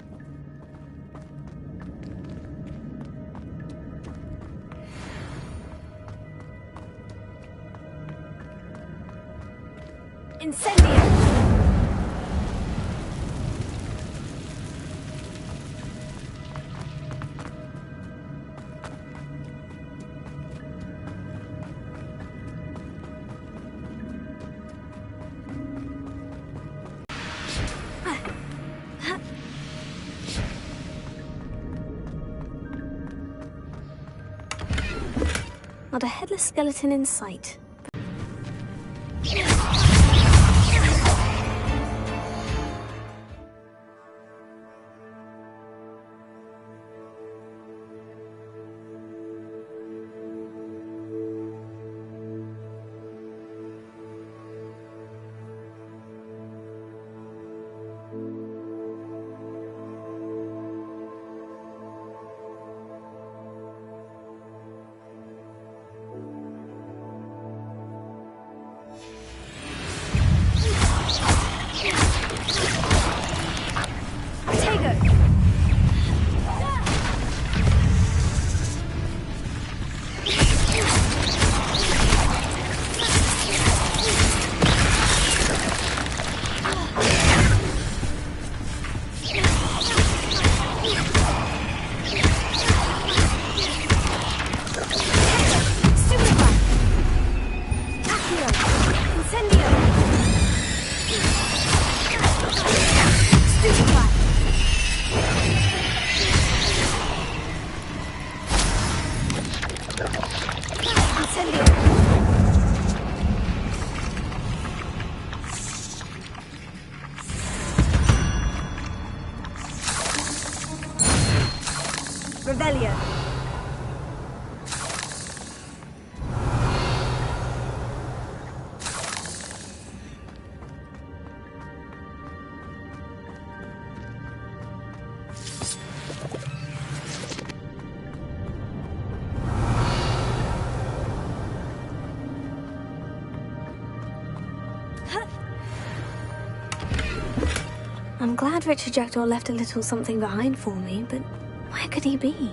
[SPEAKER 2] Incendio! Not a headless skeleton in sight. Rebellion. I'm glad Richard Jackdaw left a little something behind for me, but where could he be?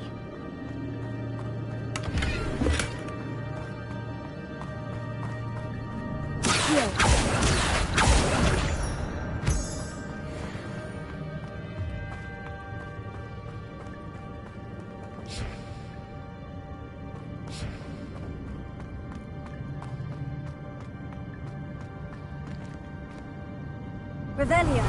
[SPEAKER 2] Revelio.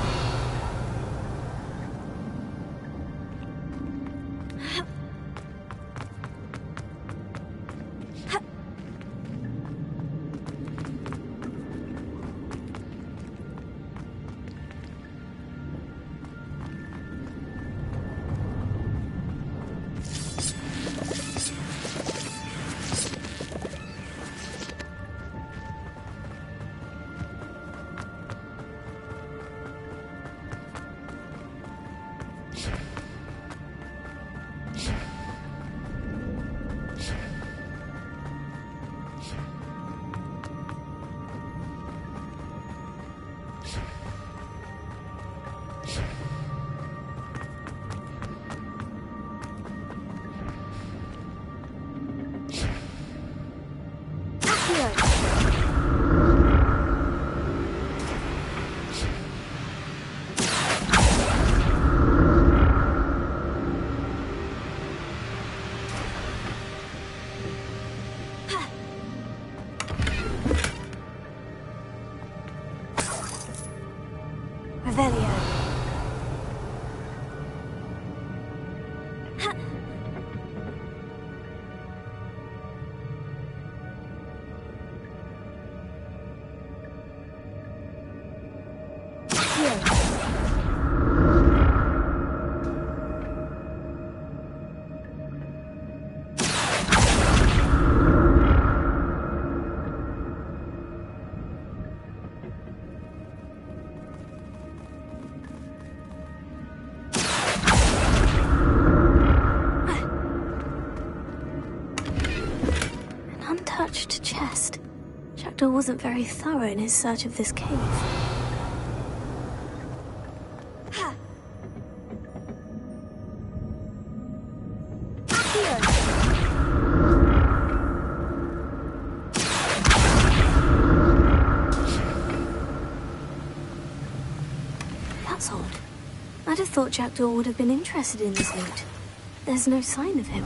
[SPEAKER 2] Revelio. Untouched chest. Jackdaw wasn't very thorough in his search of this cave. That's odd. I'd have thought Jackdaw would have been interested in this loot. There's no sign of him.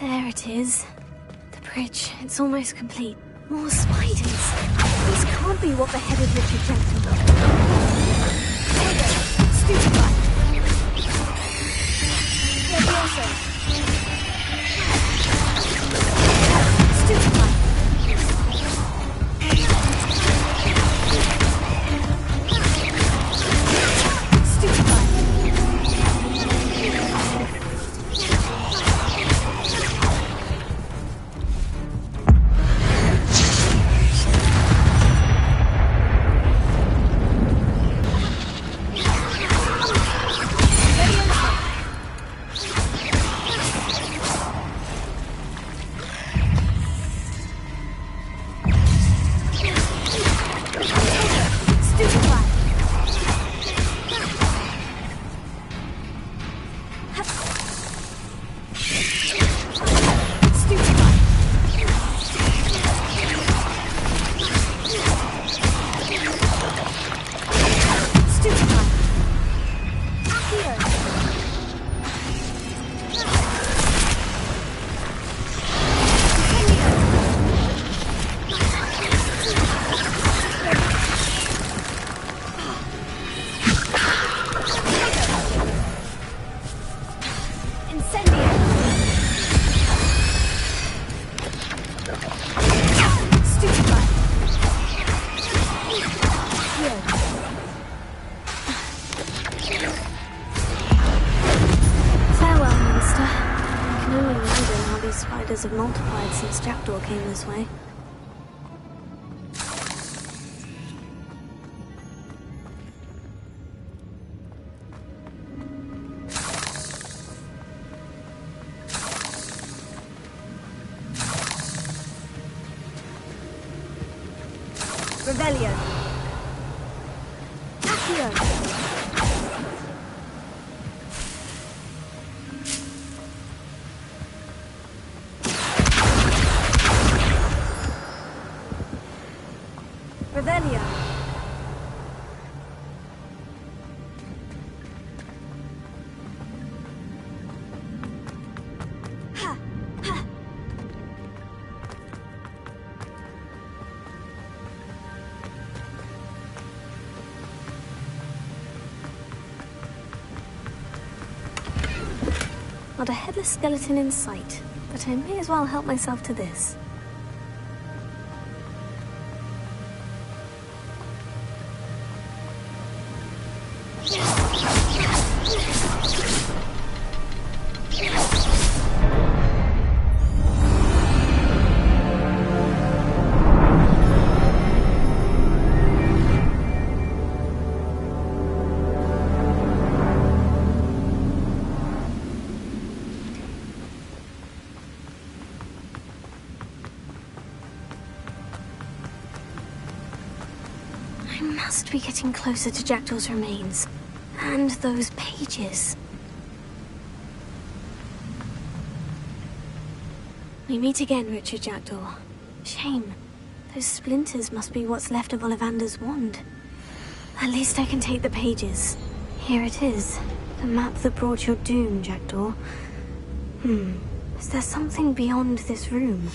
[SPEAKER 2] There it is. The bridge. It's almost complete. More spiders. This can't be what beheaded Richard Jackdaw. Stupefy. Levioso. Stupefy. must have multiplied since Jackdaw came this way.
[SPEAKER 3] Revelio. Accio. Revelio. Ha! Ha!
[SPEAKER 2] Not a headless skeleton in sight, but I may as well help myself to this. I must be getting closer to Jackdaw's remains. And those pages. We meet again, Richard Jackdaw. Shame. Those splinters must be what's left of Ollivander's wand. At least I can take the pages. Here it is. The map that brought your doom, Jackdaw. Is there something beyond this room?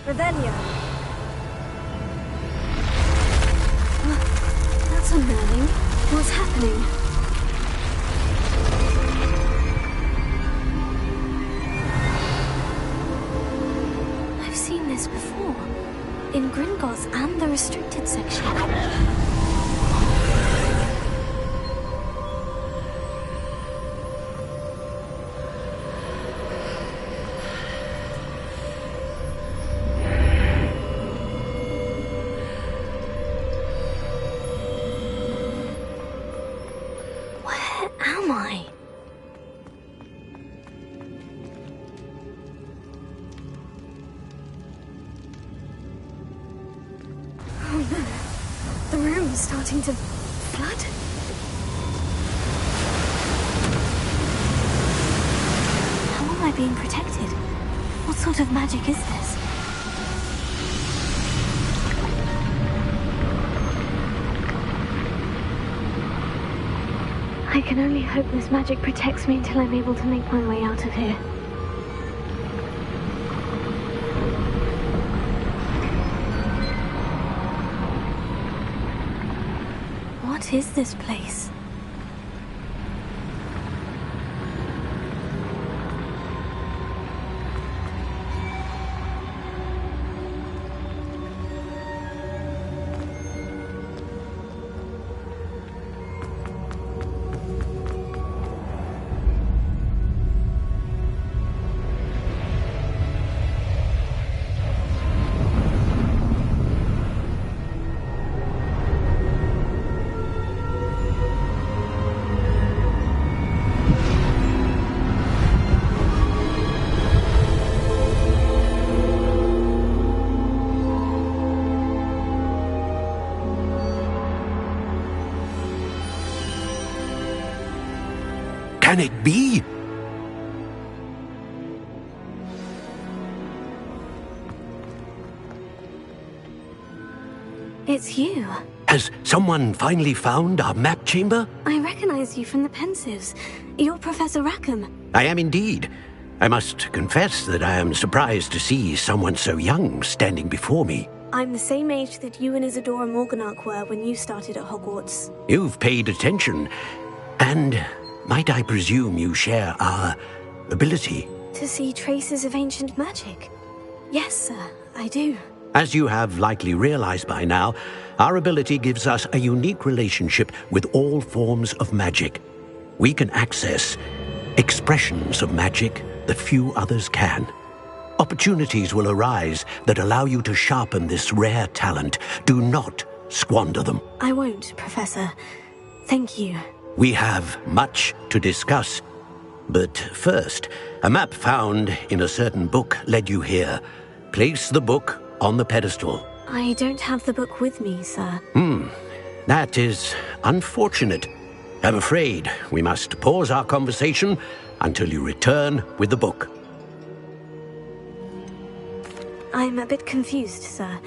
[SPEAKER 2] Revelio. That's unnerving. What's happening? I've seen this before. In Gringotts and the restricted section. starting to flood? How am I being protected? What sort of magic is this? I can only hope this magic protects me until I'm able to make my way out of here. What is this place?
[SPEAKER 11] Can it be?
[SPEAKER 2] It's you.
[SPEAKER 11] Has someone finally found our map chamber?
[SPEAKER 2] I recognize you from the Pensives. You're Professor Rackham.
[SPEAKER 11] I am indeed. I must confess that I am surprised to see someone so young standing before me.
[SPEAKER 2] I'm the same age that you and Isadora Morganach were when you started at Hogwarts.
[SPEAKER 11] You've paid attention, and might I presume you share our ability?
[SPEAKER 2] To see traces of ancient magic? Yes, sir, I do.
[SPEAKER 11] As you have likely realized by now, our ability gives us a unique relationship with all forms of magic. We can access expressions of magic that few others can. Opportunities will arise that allow you to sharpen this rare talent. Do not squander them.
[SPEAKER 2] I won't, Professor. Thank you.
[SPEAKER 11] We have much to discuss. But first, a map found in a certain book led you here. Place the book on the pedestal.
[SPEAKER 2] I don't have the book with me, sir.
[SPEAKER 11] That is unfortunate. I'm afraid we must pause our conversation until you return with the book.
[SPEAKER 2] I'm a bit confused, sir.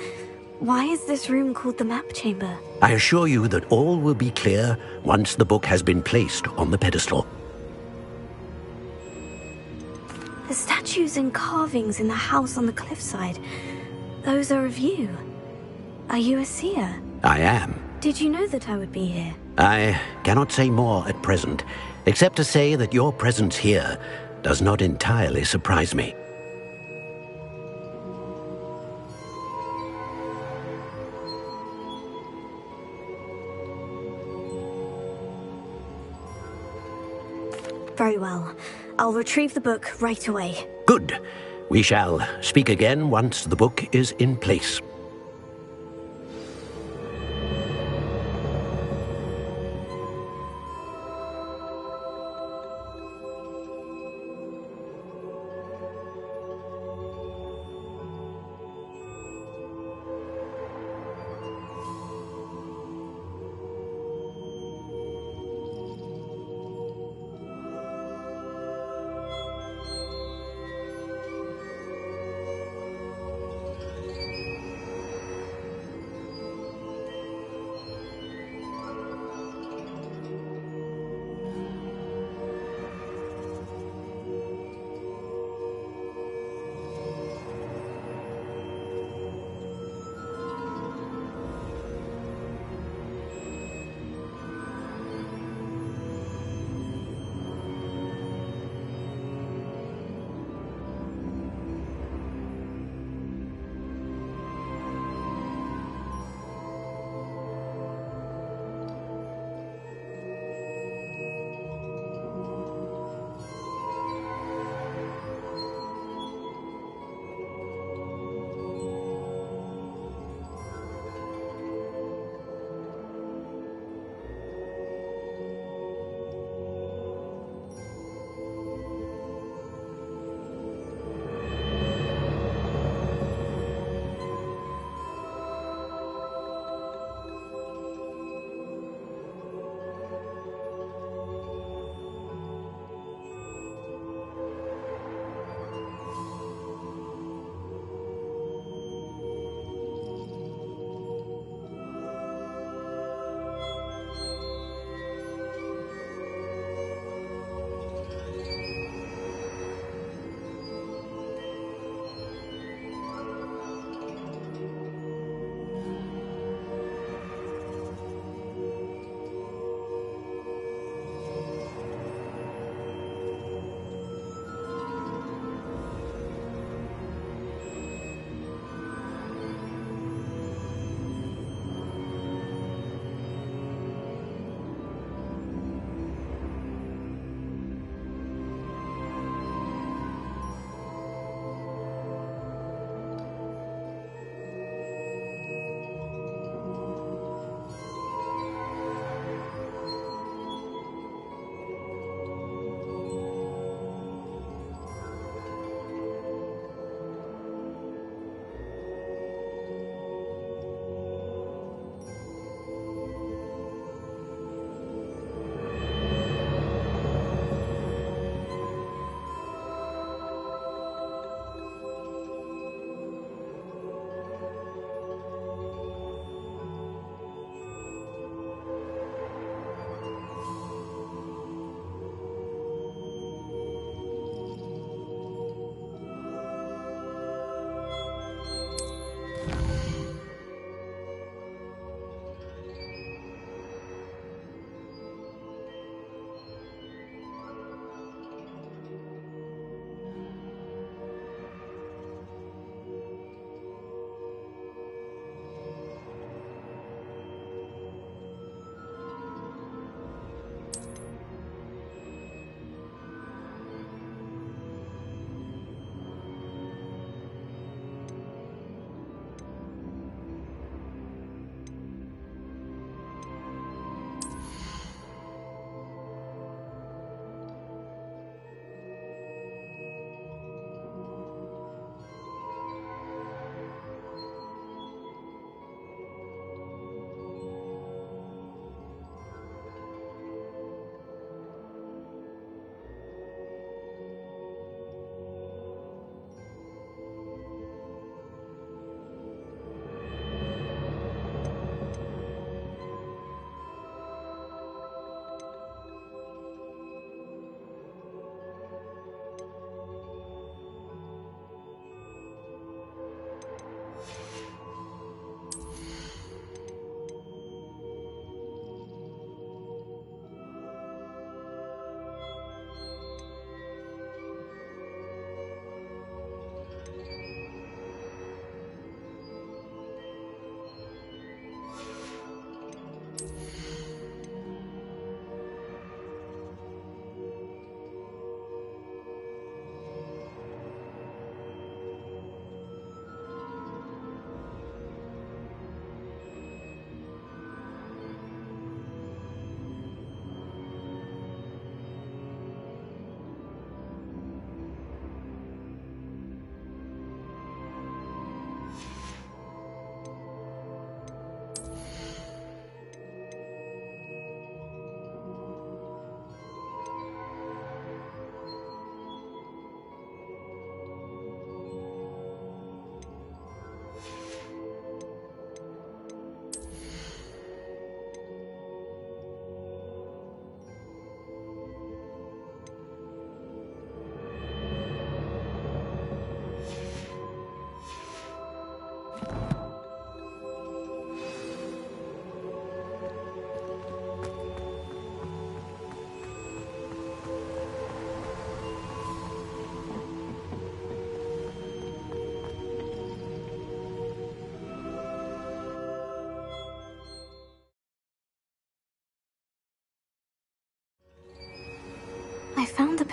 [SPEAKER 2] Why is this room called the map chamber?
[SPEAKER 11] I assure you that all will be clear once the book has been placed on the pedestal.
[SPEAKER 2] The statues and carvings in the house on the cliffside, those are of you. Are you a seer?
[SPEAKER 11] I am.
[SPEAKER 2] Did you know that I would be here?
[SPEAKER 11] I cannot say more at present, except to say that your presence here does not entirely surprise me.
[SPEAKER 2] Very well. I'll retrieve the book right away.
[SPEAKER 11] Good. We shall speak again once the book is in place.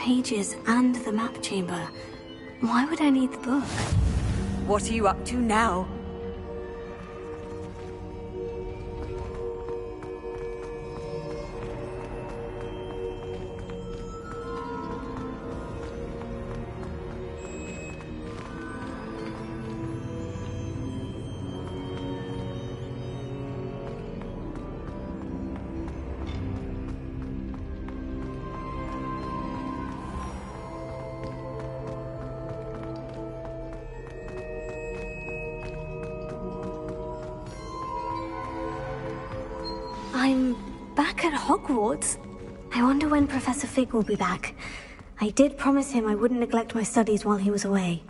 [SPEAKER 2] pages and the map chamber. Why would I need the book?
[SPEAKER 3] What are you up to now?
[SPEAKER 2] I'm back at Hogwarts. I wonder when Professor Fig will be back. I did promise him I wouldn't neglect my studies while he was away.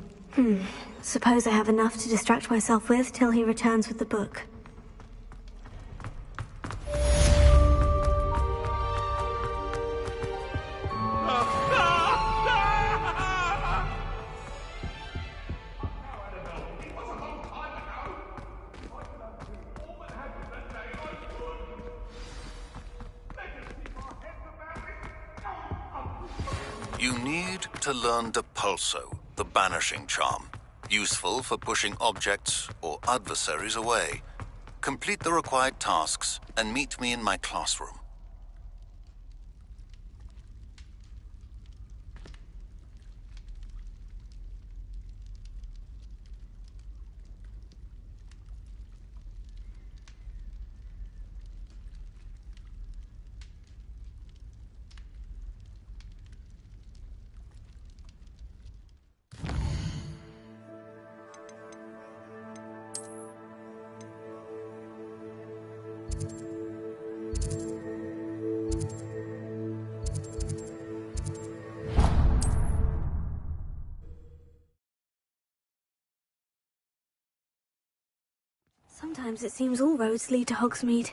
[SPEAKER 2] Suppose I have enough to distract myself with till he returns with the book.
[SPEAKER 12] You need to learn Depulso, the banishing charm. Useful for pushing objects or adversaries away. Complete the required tasks and meet me in my classroom.
[SPEAKER 2] Sometimes it seems all roads lead to Hogsmeade.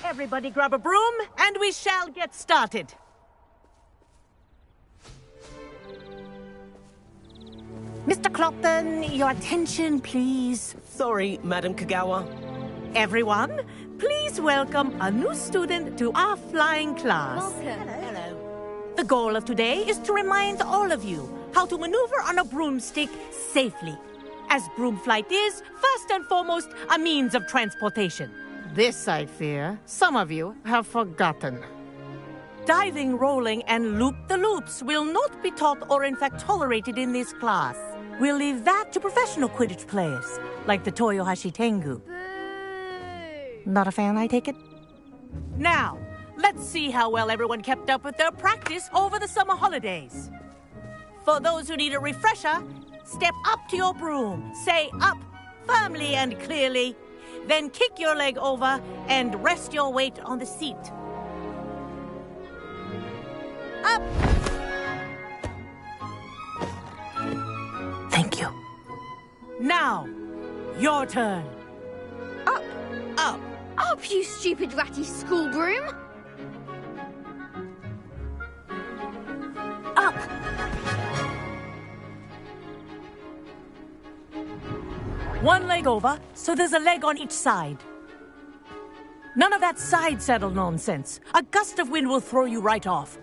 [SPEAKER 13] Everybody grab a broom, and we shall get started. Mr. Clopton, your attention, please.
[SPEAKER 8] Sorry, Madam Kagawa.
[SPEAKER 13] Everyone, please welcome a new student to our flying class.
[SPEAKER 2] Welcome.
[SPEAKER 8] Hello.
[SPEAKER 13] The goal of today is to remind all of you how to maneuver on a broomstick safely, as broom flight is, first and foremost, a means of transportation. This, I fear, some of you have forgotten. Diving, rolling, and loop-the-loops will not be taught or in fact tolerated in this class. We'll leave that to professional Quidditch players, like the Toyohashi Tengu. Not a fan, I take it? Now, let's see how well everyone kept up with their practice over the summer holidays. For those who need a refresher, step up to your broom, say up firmly and clearly, then kick your leg over and rest your weight on the seat. Up!
[SPEAKER 8] Thank you.
[SPEAKER 13] Now, your turn.
[SPEAKER 14] Up!
[SPEAKER 13] Up!
[SPEAKER 14] Up, you stupid ratty school broom!
[SPEAKER 2] Up!
[SPEAKER 13] One leg over, so there's a leg on each side. None of that side saddle nonsense. A gust of wind will throw you right off.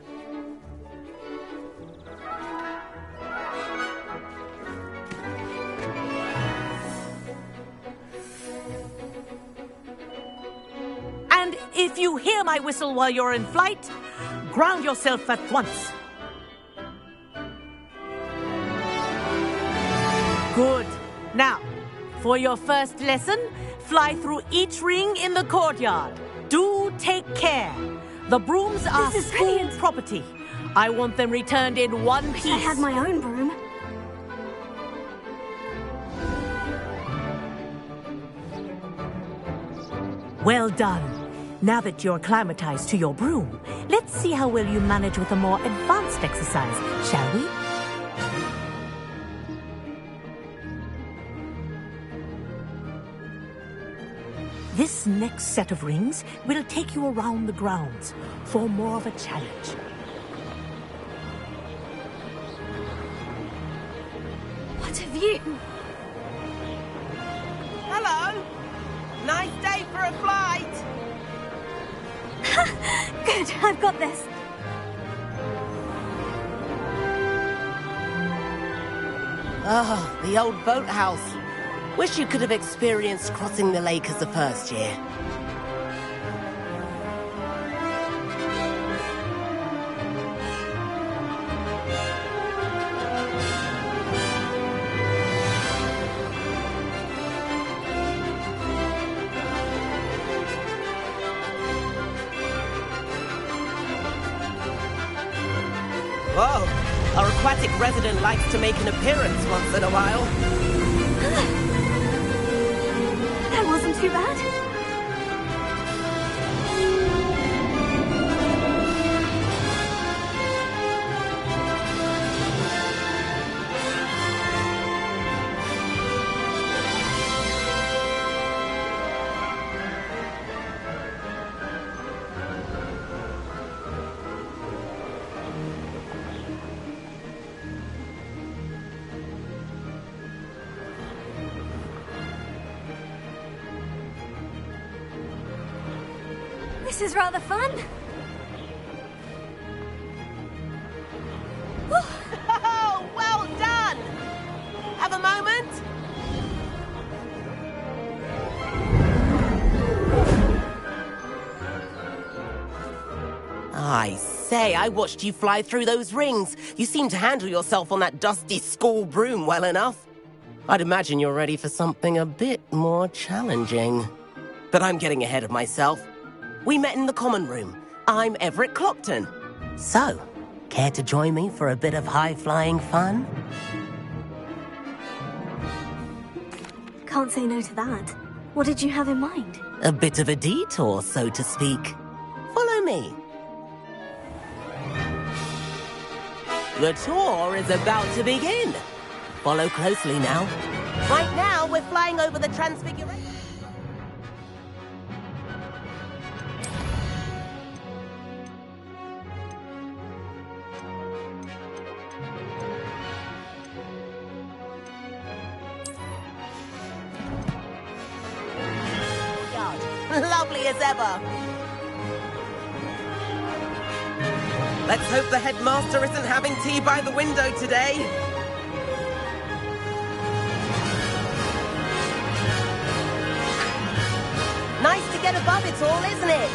[SPEAKER 13] If you hear my whistle while you're in flight, ground yourself at once. Good. Now, for your first lesson, fly through each ring in the courtyard. Do take care. The brooms are school property. I want them returned in one piece.
[SPEAKER 2] I had my own broom.
[SPEAKER 13] Well done. Now that you're acclimatized to your broom, let's see how well you manage with a more advanced exercise, shall we? This next set of rings will take you around the grounds for more of a challenge.
[SPEAKER 2] What a view!
[SPEAKER 15] Hello! Nice day for a flight!
[SPEAKER 2] Good, I've got this.
[SPEAKER 15] Oh, the old boathouse. Wish you could have experienced crossing the lake as a first year. Whoa, our aquatic resident likes to make an appearance once in a while.
[SPEAKER 2] That wasn't too bad. This is rather fun.
[SPEAKER 15] Oh, well done! Have a moment? I say, I watched you fly through those rings. You seem to handle yourself on that dusty school broom well enough. I'd imagine you're ready for something a bit more challenging. But I'm getting ahead of myself. We met in the common room. I'm Everett Clopton. So, care to join me for a bit of high-flying fun?
[SPEAKER 2] Can't say no to that. What did you have in mind?
[SPEAKER 15] A bit of a detour, so to speak. Follow me. The tour is about to begin. Follow closely now. Right now, we're flying over the Transfiguration. Lovely as ever. Let's hope the headmaster isn't having tea by the window today. Nice to get above it all, isn't it?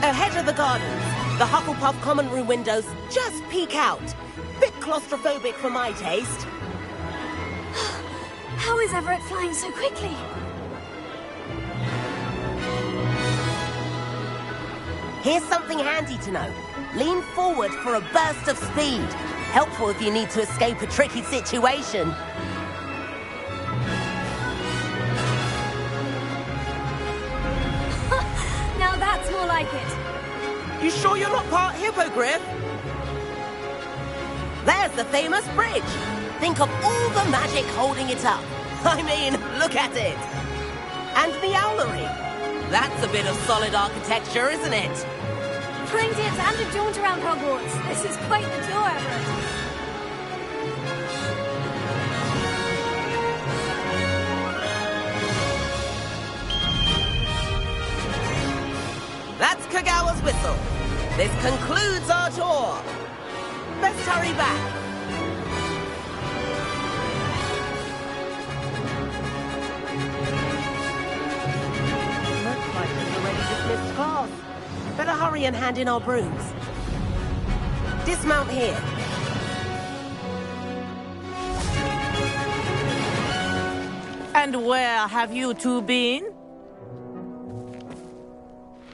[SPEAKER 15] Ahead of the gardens, the Hufflepuff common room windows just peek out. Bit claustrophobic for my taste.
[SPEAKER 2] How is Everett flying so quickly?
[SPEAKER 15] Here's something handy to know. Lean forward for a burst of speed. Helpful if you need to escape a tricky situation.
[SPEAKER 2] Now that's more like it.
[SPEAKER 15] You sure you're not part hippogriff? There's the famous bridge. Think of all the magic holding it up. I mean, look at it. And the owlery. That's a bit of solid architecture, isn't it?
[SPEAKER 2] Flying tips and a jaunt around Hogwarts. This is quite the tour, Everett.
[SPEAKER 15] That's Kagawa's whistle. This concludes our tour. Best hurry back. hurry and hand in our brooms. Dismount here.
[SPEAKER 13] And where have you two been?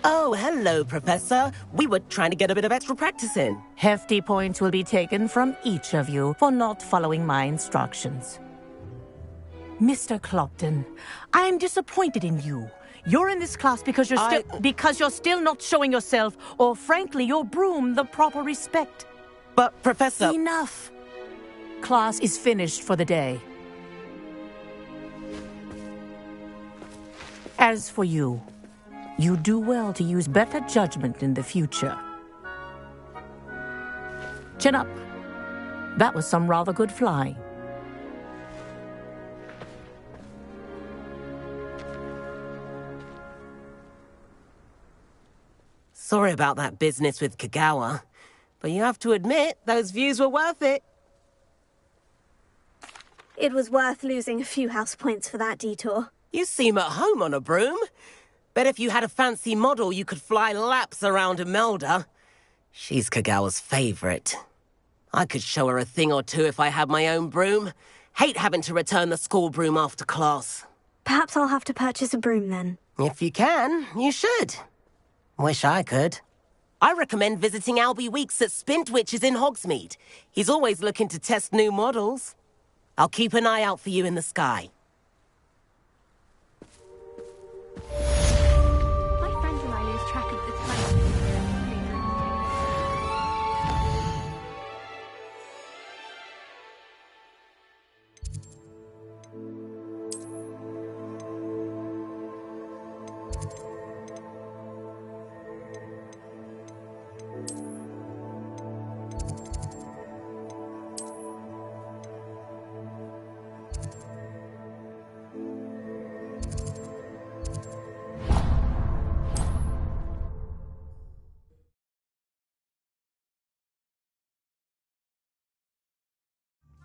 [SPEAKER 15] Oh, hello, Professor. We were trying to get a bit of extra practice in.
[SPEAKER 13] Hefty points will be taken from each of you for not following my instructions. Mr. Clopton, I'm disappointed in you. You're in this class because you're still not showing yourself, or frankly, your broom, the proper respect.
[SPEAKER 15] But, Professor...
[SPEAKER 13] Enough. Class is finished for the day. As for you, you do well to use better judgment in the future. Chin up. That was some rather good flying.
[SPEAKER 15] Sorry about that business with Kagawa, but you have to admit, those views were worth it.
[SPEAKER 2] It was worth losing a few house points for that detour.
[SPEAKER 15] You seem at home on a broom. Bet if you had a fancy model, you could fly laps around Imelda. She's Kagawa's favorite. I could show her a thing or two if I had my own broom. Hate having to return the school broom after class.
[SPEAKER 2] Perhaps I'll have to purchase a broom then.
[SPEAKER 15] If you can, you should. Wish I could. I recommend visiting Albie Weeks at Spintwitches in Hogsmeade. He's always looking to test new models. I'll keep an eye out for you in the sky.
[SPEAKER 4] My friends and I lose track of the time.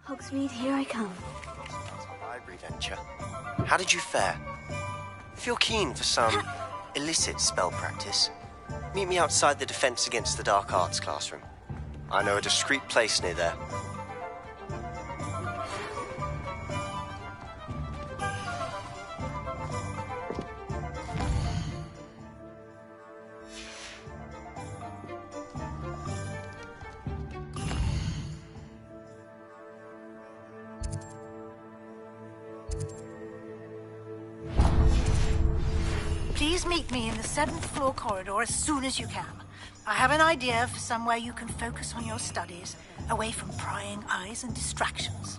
[SPEAKER 2] Hogsmeade, here I come.
[SPEAKER 6] Library venture. How did you fare? If you're keen for some illicit spell practice, meet me outside the Defense Against the Dark Arts classroom. I know a discreet place near there.
[SPEAKER 16] Please meet me in the 7th floor corridor as soon as you can. I have an idea for somewhere you can focus on your studies, away from prying eyes and distractions.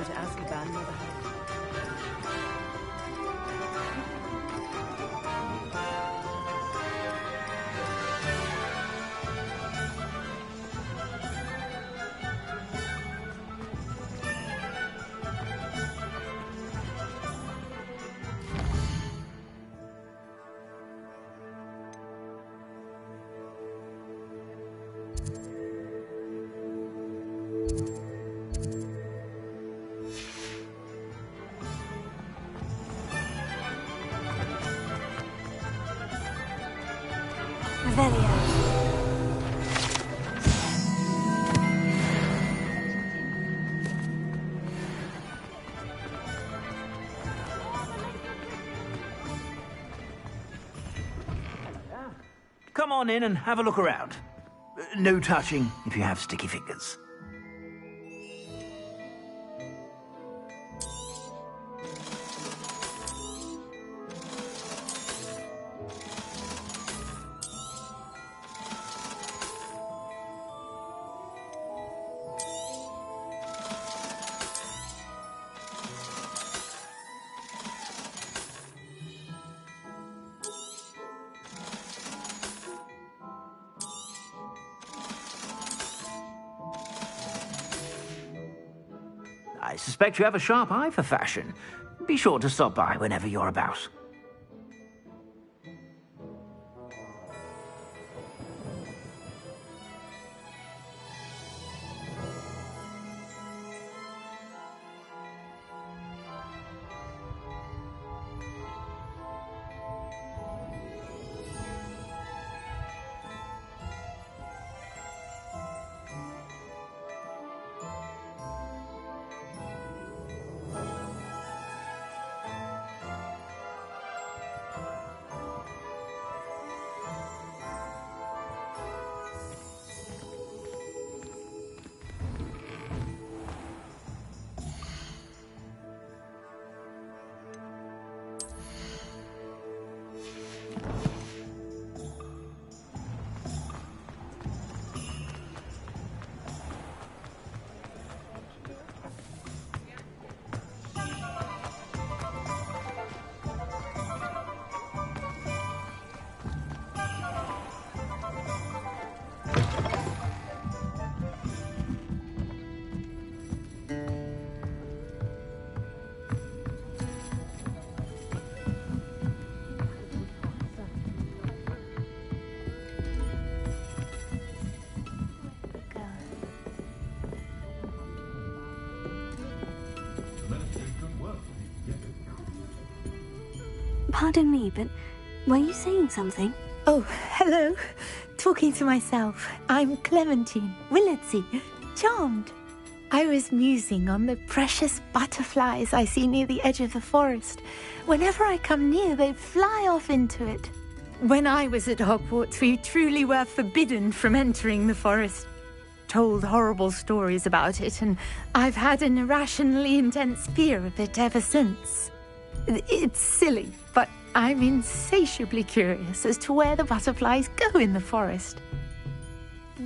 [SPEAKER 13] go to Azkaban, Motherhood.
[SPEAKER 10] Come on in and have a look around. No touching if you have sticky fingers. I suspect you have a sharp eye for fashion. Be sure to stop by whenever you're about.
[SPEAKER 2] Pardon me, but were you saying something?
[SPEAKER 5] Oh, hello. Talking to myself. I'm Clementine, Willardsey, charmed. I was musing on the precious butterflies I see near the edge of the forest. Whenever I come near, they fly off into it. When I was at Hogwarts, we truly were forbidden from entering the forest. Told horrible stories about it, and I've had an irrationally intense fear of it ever since. It's silly, but I'm insatiably curious as to where the butterflies go in the forest.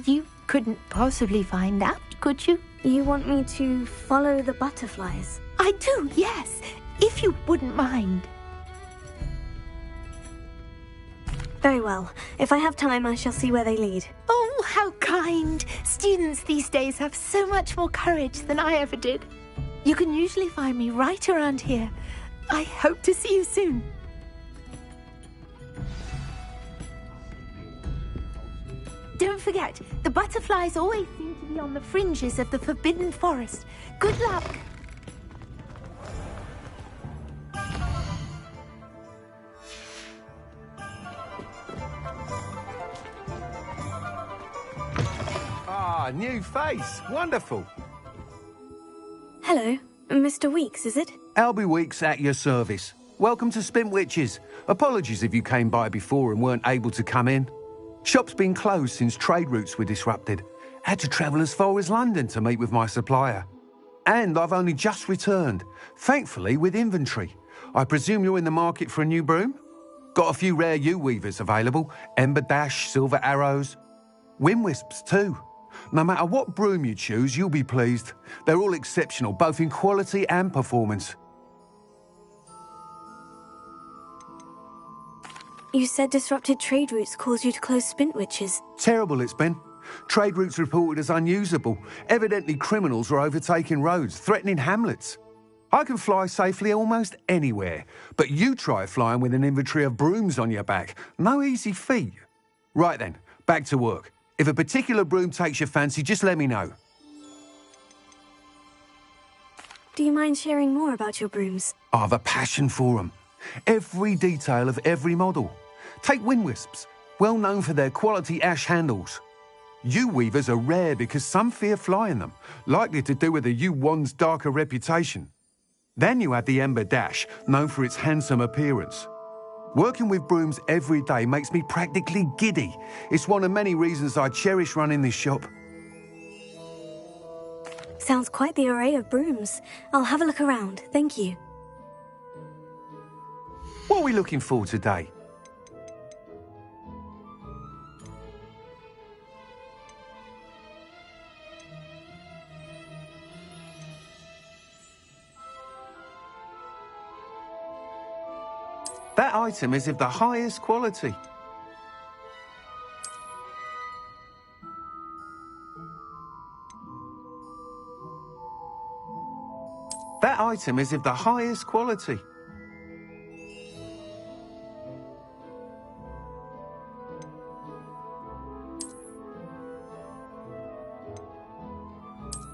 [SPEAKER 5] You couldn't possibly find out, could you?
[SPEAKER 2] You want me to follow the butterflies?
[SPEAKER 5] I do, yes, if you wouldn't mind.
[SPEAKER 2] Very well. If I have time, I shall see where they lead.
[SPEAKER 5] Oh, how kind! Students these days have so much more courage than I ever did. You can usually find me right around here. I hope to see you soon. Don't forget, the butterflies always seem to be on the fringes of the Forbidden Forest. Good luck!
[SPEAKER 17] Ah, new face. Wonderful.
[SPEAKER 2] Hello. Mr. Weeks, is it?
[SPEAKER 17] Albie Weeks at your service. Welcome to Spin Witches. Apologies if you came by before and weren't able to come in. Shop's been closed since trade routes were disrupted. Had to travel as far as London to meet with my supplier. And I've only just returned, thankfully with inventory. I presume you're in the market for a new broom? Got a few rare yew weavers available. Ember Dash, Silver Arrows. Wind Wisps too. No matter what broom you choose, you'll be pleased. They're all exceptional, both in quality and performance.
[SPEAKER 2] You said disrupted trade routes caused you to close Spintwitches.
[SPEAKER 17] Terrible it's been. Trade routes reported as unusable. Evidently criminals were overtaking roads, threatening hamlets. I can fly safely almost anywhere, but you try flying with an inventory of brooms on your back. No easy feat. Right then, back to work. If a particular broom takes your fancy, just let me know.
[SPEAKER 2] Do you mind sharing more about your brooms?
[SPEAKER 17] I have a passion for them. Every detail of every model. Take wind wisps, well known for their quality ash handles. Yew weavers are rare because some fear flying them, likely to do with the yew wand's darker reputation. Then you have the Ember Dash, known for its handsome appearance. Working with brooms every day makes me practically giddy. It's one of many reasons I cherish running this shop.
[SPEAKER 2] Sounds quite the array of brooms. I'll have a look around, thank you.
[SPEAKER 17] What are we looking for today? That item is of the highest quality. That item is of the highest quality.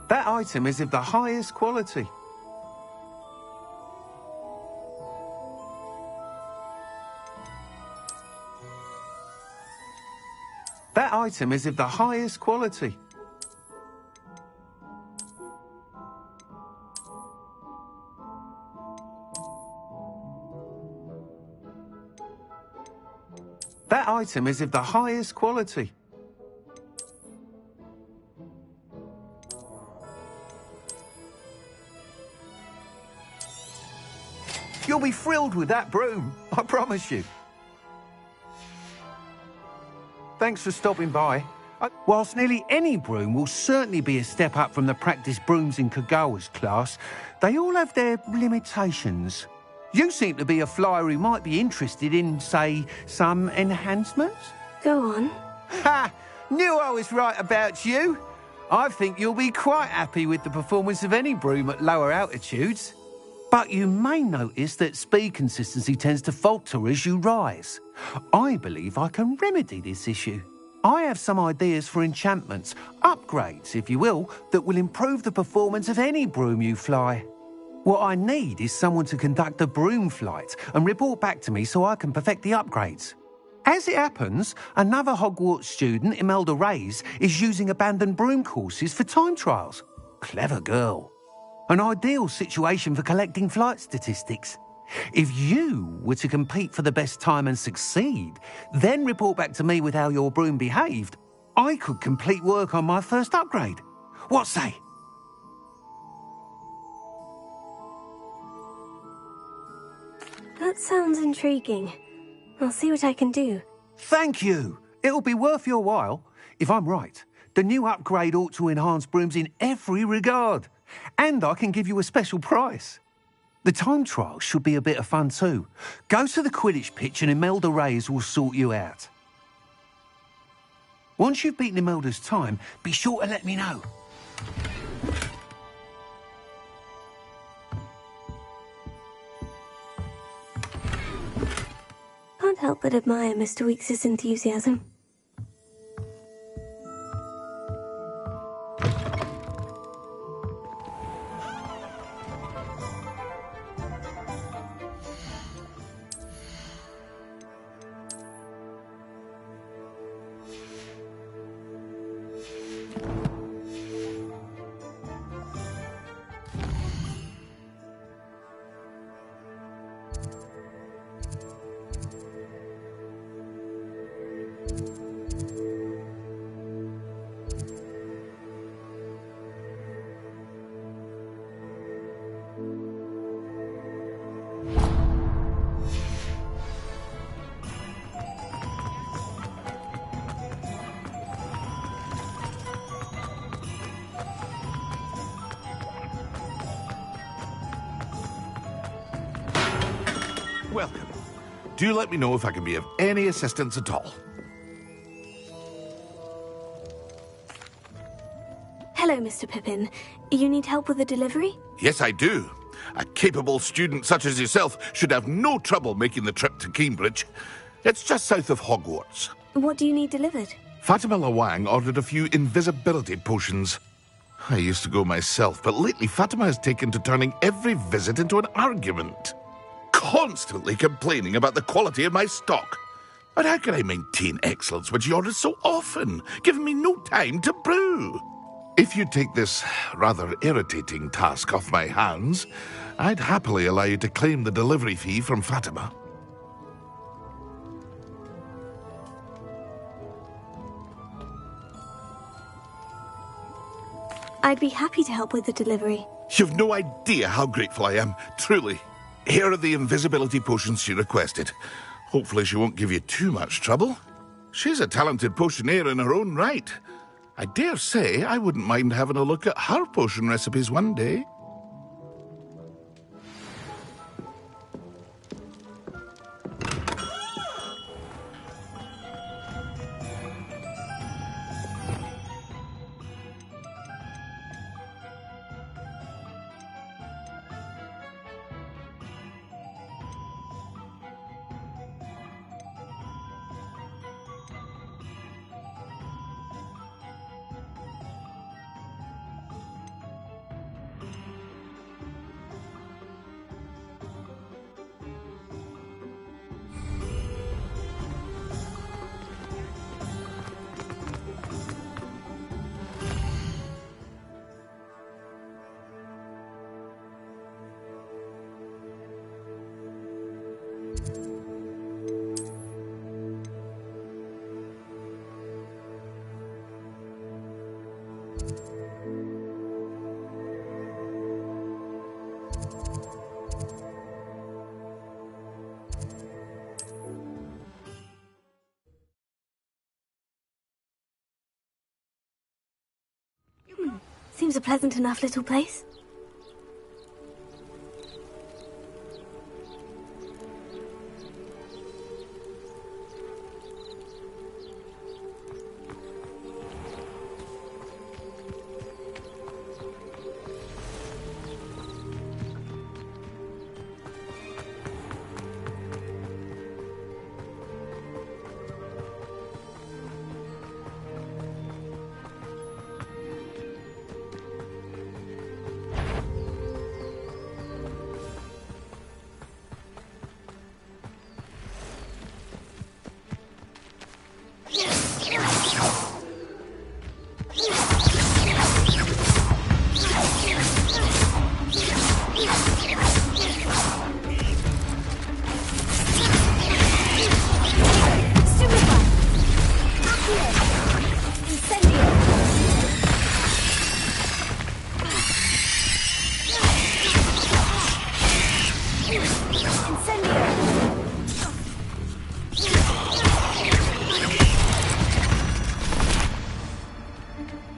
[SPEAKER 17] That item is of the highest quality. That item is of the highest quality. That item is of the highest quality. You'll be thrilled with that broom, I promise you. Thanks for stopping by. Whilst nearly any broom will certainly be a step up from the practice brooms in Kagawa's class, they all have their limitations. You seem to be a flyer who might be interested in, say, some enhancements?
[SPEAKER 2] Go on.
[SPEAKER 17] Ha! Knew I was right about you. I think you'll be quite happy with the performance of any broom at lower altitudes. But you may notice that speed consistency tends to falter as you rise. I believe I can remedy this issue. I have some ideas for enchantments, upgrades, if you will, that will improve the performance of any broom you fly. What I need is someone to conduct a broom flight and report back to me so I can perfect the upgrades. As it happens, another Hogwarts student, Imelda Reyes, is using abandoned broom courses for time trials. Clever girl. An ideal situation for collecting flight statistics. If you were to compete for the best time and succeed, then report back to me with how your broom behaved, I could complete work on my first upgrade. What say?
[SPEAKER 2] That sounds intriguing. I'll see what I can do.
[SPEAKER 17] Thank you. It'll be worth your while. If I'm right, the new upgrade ought to enhance brooms in every regard. And I can give you a special price. The time trial should be a bit of fun too. Go to the Quidditch pitch and Imelda Reyes will sort you out. Once you've beaten Imelda's time, be sure to let me know.
[SPEAKER 2] Can't help but admire Mr. Weekes' enthusiasm.
[SPEAKER 7] Do let me know if I can be of any assistance at all.
[SPEAKER 2] Hello, Mr. Pippin. You need help with a delivery?
[SPEAKER 7] Yes, I do. A capable student such as yourself should have no trouble making the trip to Cambridge. It's just south of Hogwarts.
[SPEAKER 2] What do you need delivered?
[SPEAKER 7] Fatima Lawang ordered a few invisibility potions. I used to go myself, but lately Fatima has taken to turning every visit into an argument. Constantly complaining about the quality of my stock. But how can I maintain excellence when she orders so often, giving me no time to brew? If you take this rather irritating task off my hands, I'd happily allow you to claim the delivery fee from Fatima.
[SPEAKER 2] I'd be happy to help with the delivery.
[SPEAKER 7] You've no idea how grateful I am, truly. Here are the invisibility potions she requested. Hopefully she won't give you too much trouble. She's a talented potioneer in her own right. I dare say I wouldn't mind having a look at her potion recipes one day.
[SPEAKER 2] Seems a pleasant enough little place.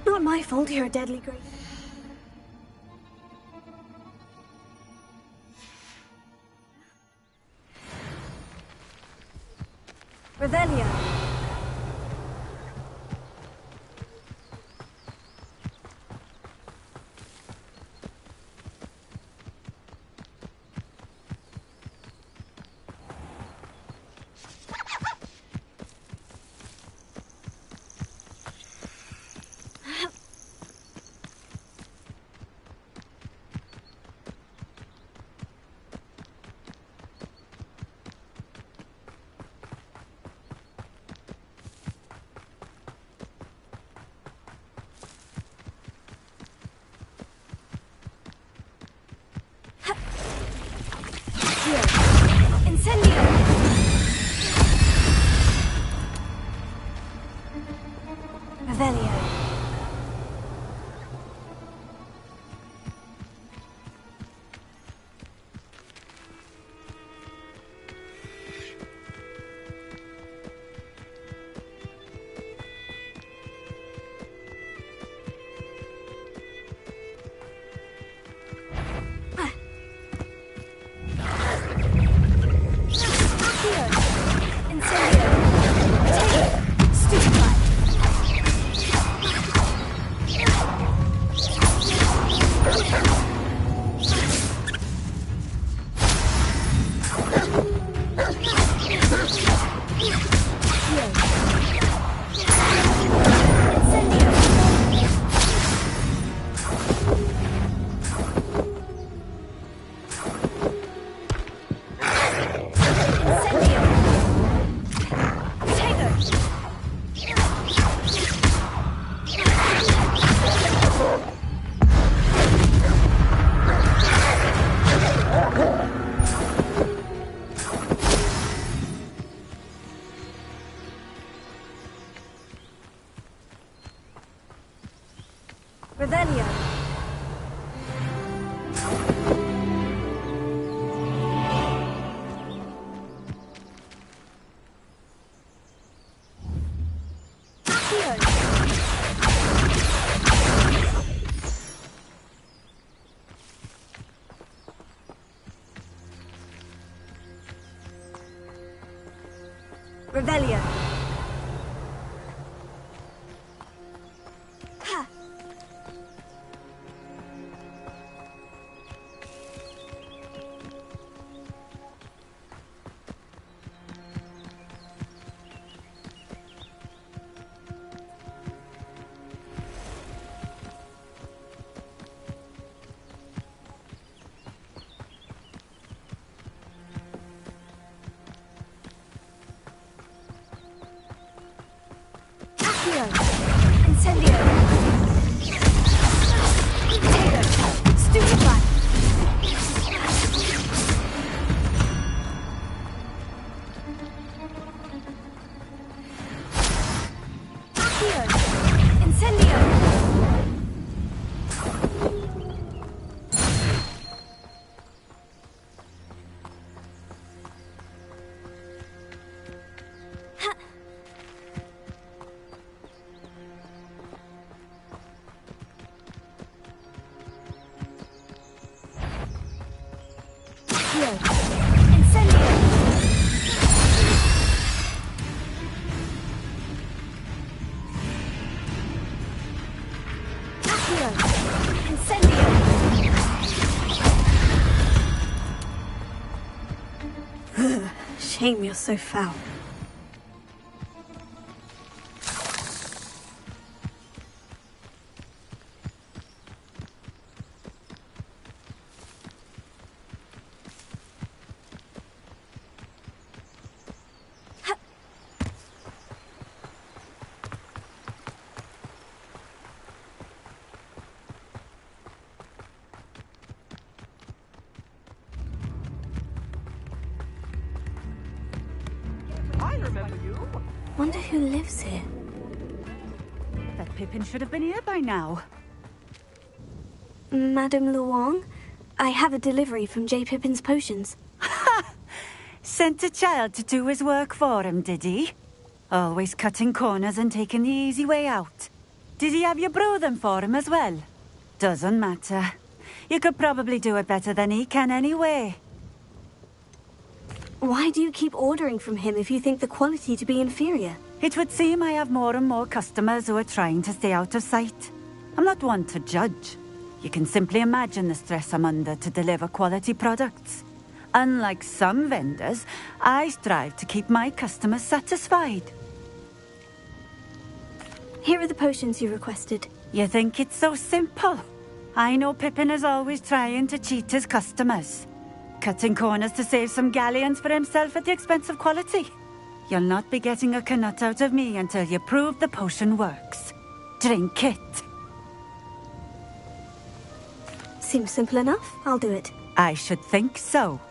[SPEAKER 2] Not my fault you're a deadly great. Revelio. Here. Revelio. Revelio. Ha. Incendio! Potato! Stupefy! Accio! Incendio! Shame you're so foul. Wonder who lives here.
[SPEAKER 3] That Pippin should have been here by now.
[SPEAKER 2] Madame Luong, I have a delivery from J. Pippin's potions.
[SPEAKER 3] Ha! Sent a child to do his work for him, did he? Always cutting corners and taking the easy way out. Did he have you brew them for him as well? Doesn't matter. You could probably do it better than he can anyway.
[SPEAKER 2] Why do you keep ordering from him if you think the quality to be inferior?
[SPEAKER 3] It would seem I have more and more customers who are trying to stay out of sight. I'm not one to judge. You can simply imagine the stress I'm under to deliver quality products. Unlike some vendors, I strive to keep my customers satisfied.
[SPEAKER 2] Here are the potions you requested.
[SPEAKER 3] You think it's so simple? I know Pippin is always trying to cheat his customers. Cutting corners to save some galleons for himself at the expense of quality. You'll not be getting a canut out of me until you prove the potion works. Drink it.
[SPEAKER 2] Seems simple enough. I'll do it.
[SPEAKER 3] I should think so.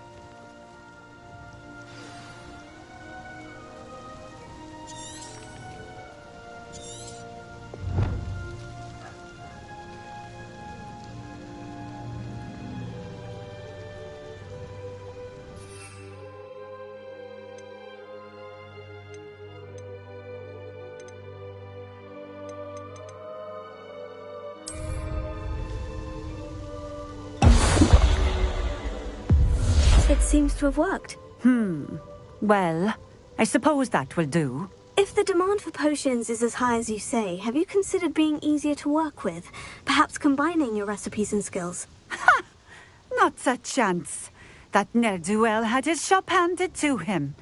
[SPEAKER 2] It seems to have worked.
[SPEAKER 3] Well, I suppose that will do.
[SPEAKER 2] If the demand for potions is as high as you say, have you considered being easier to work with? Perhaps combining your recipes and skills?
[SPEAKER 3] Ha! Not a chance. That ne'er-do-well had his shop handed to him.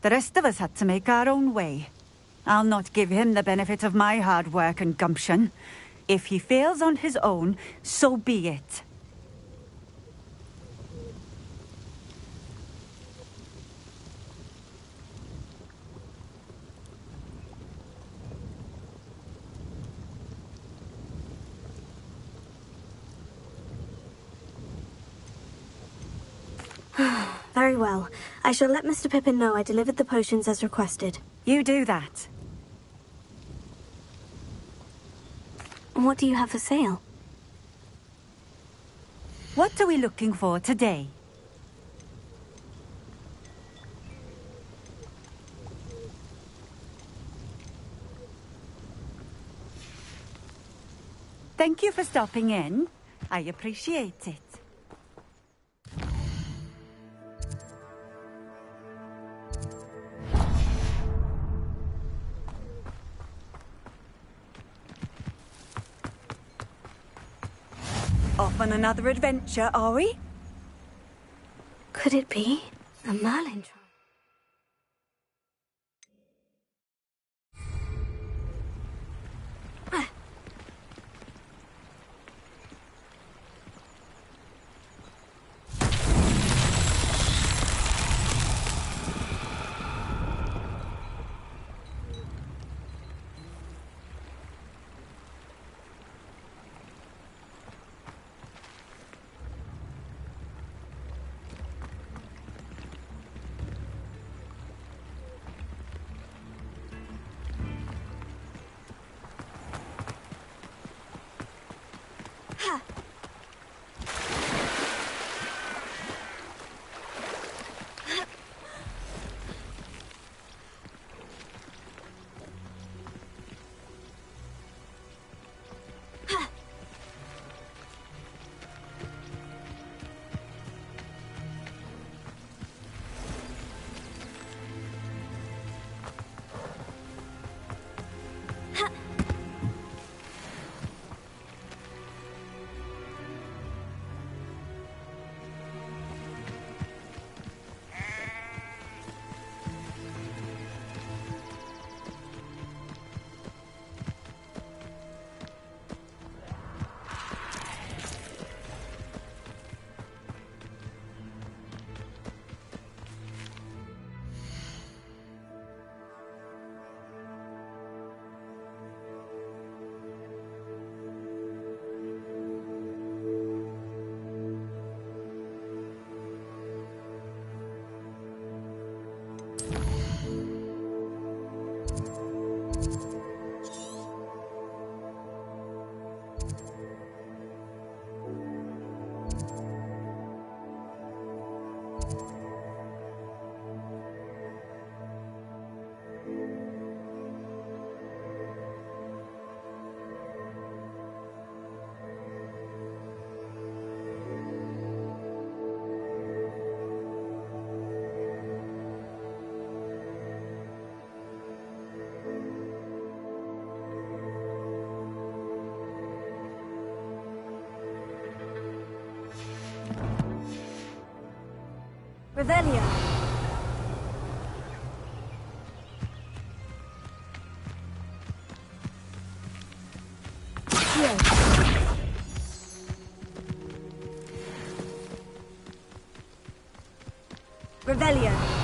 [SPEAKER 3] The rest of us had to make our own way. I'll not give him the benefit of my hard work and gumption. If he fails on his own, so be it.
[SPEAKER 2] Very well. I shall let Mr. Pippin know I delivered the potions as requested.
[SPEAKER 3] You do that.
[SPEAKER 2] What do you have for sale?
[SPEAKER 3] What are we looking for today? Thank you for stopping in. I appreciate it.
[SPEAKER 18] Off on another adventure, are we?
[SPEAKER 2] Could it be a Merlin charm?
[SPEAKER 18] Revelia. Here. Revelia.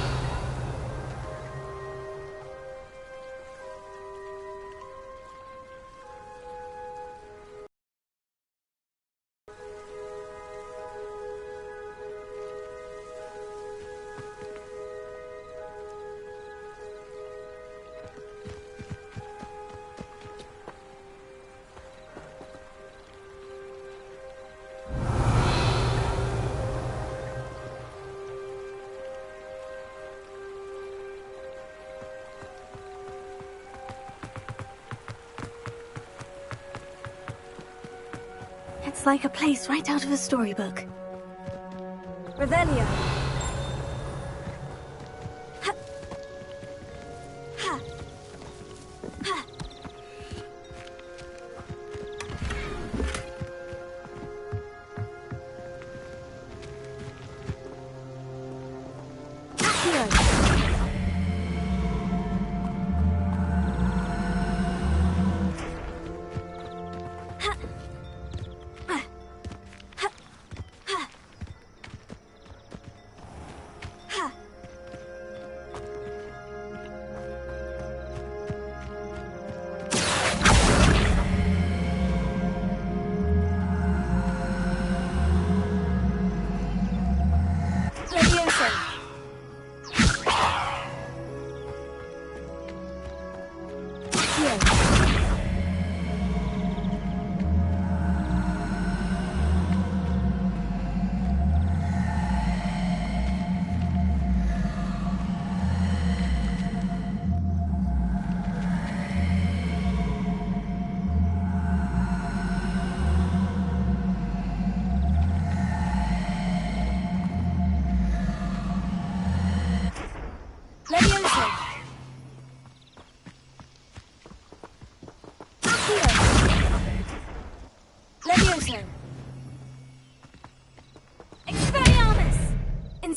[SPEAKER 2] It's like a place right out of a storybook.
[SPEAKER 18] Revelia.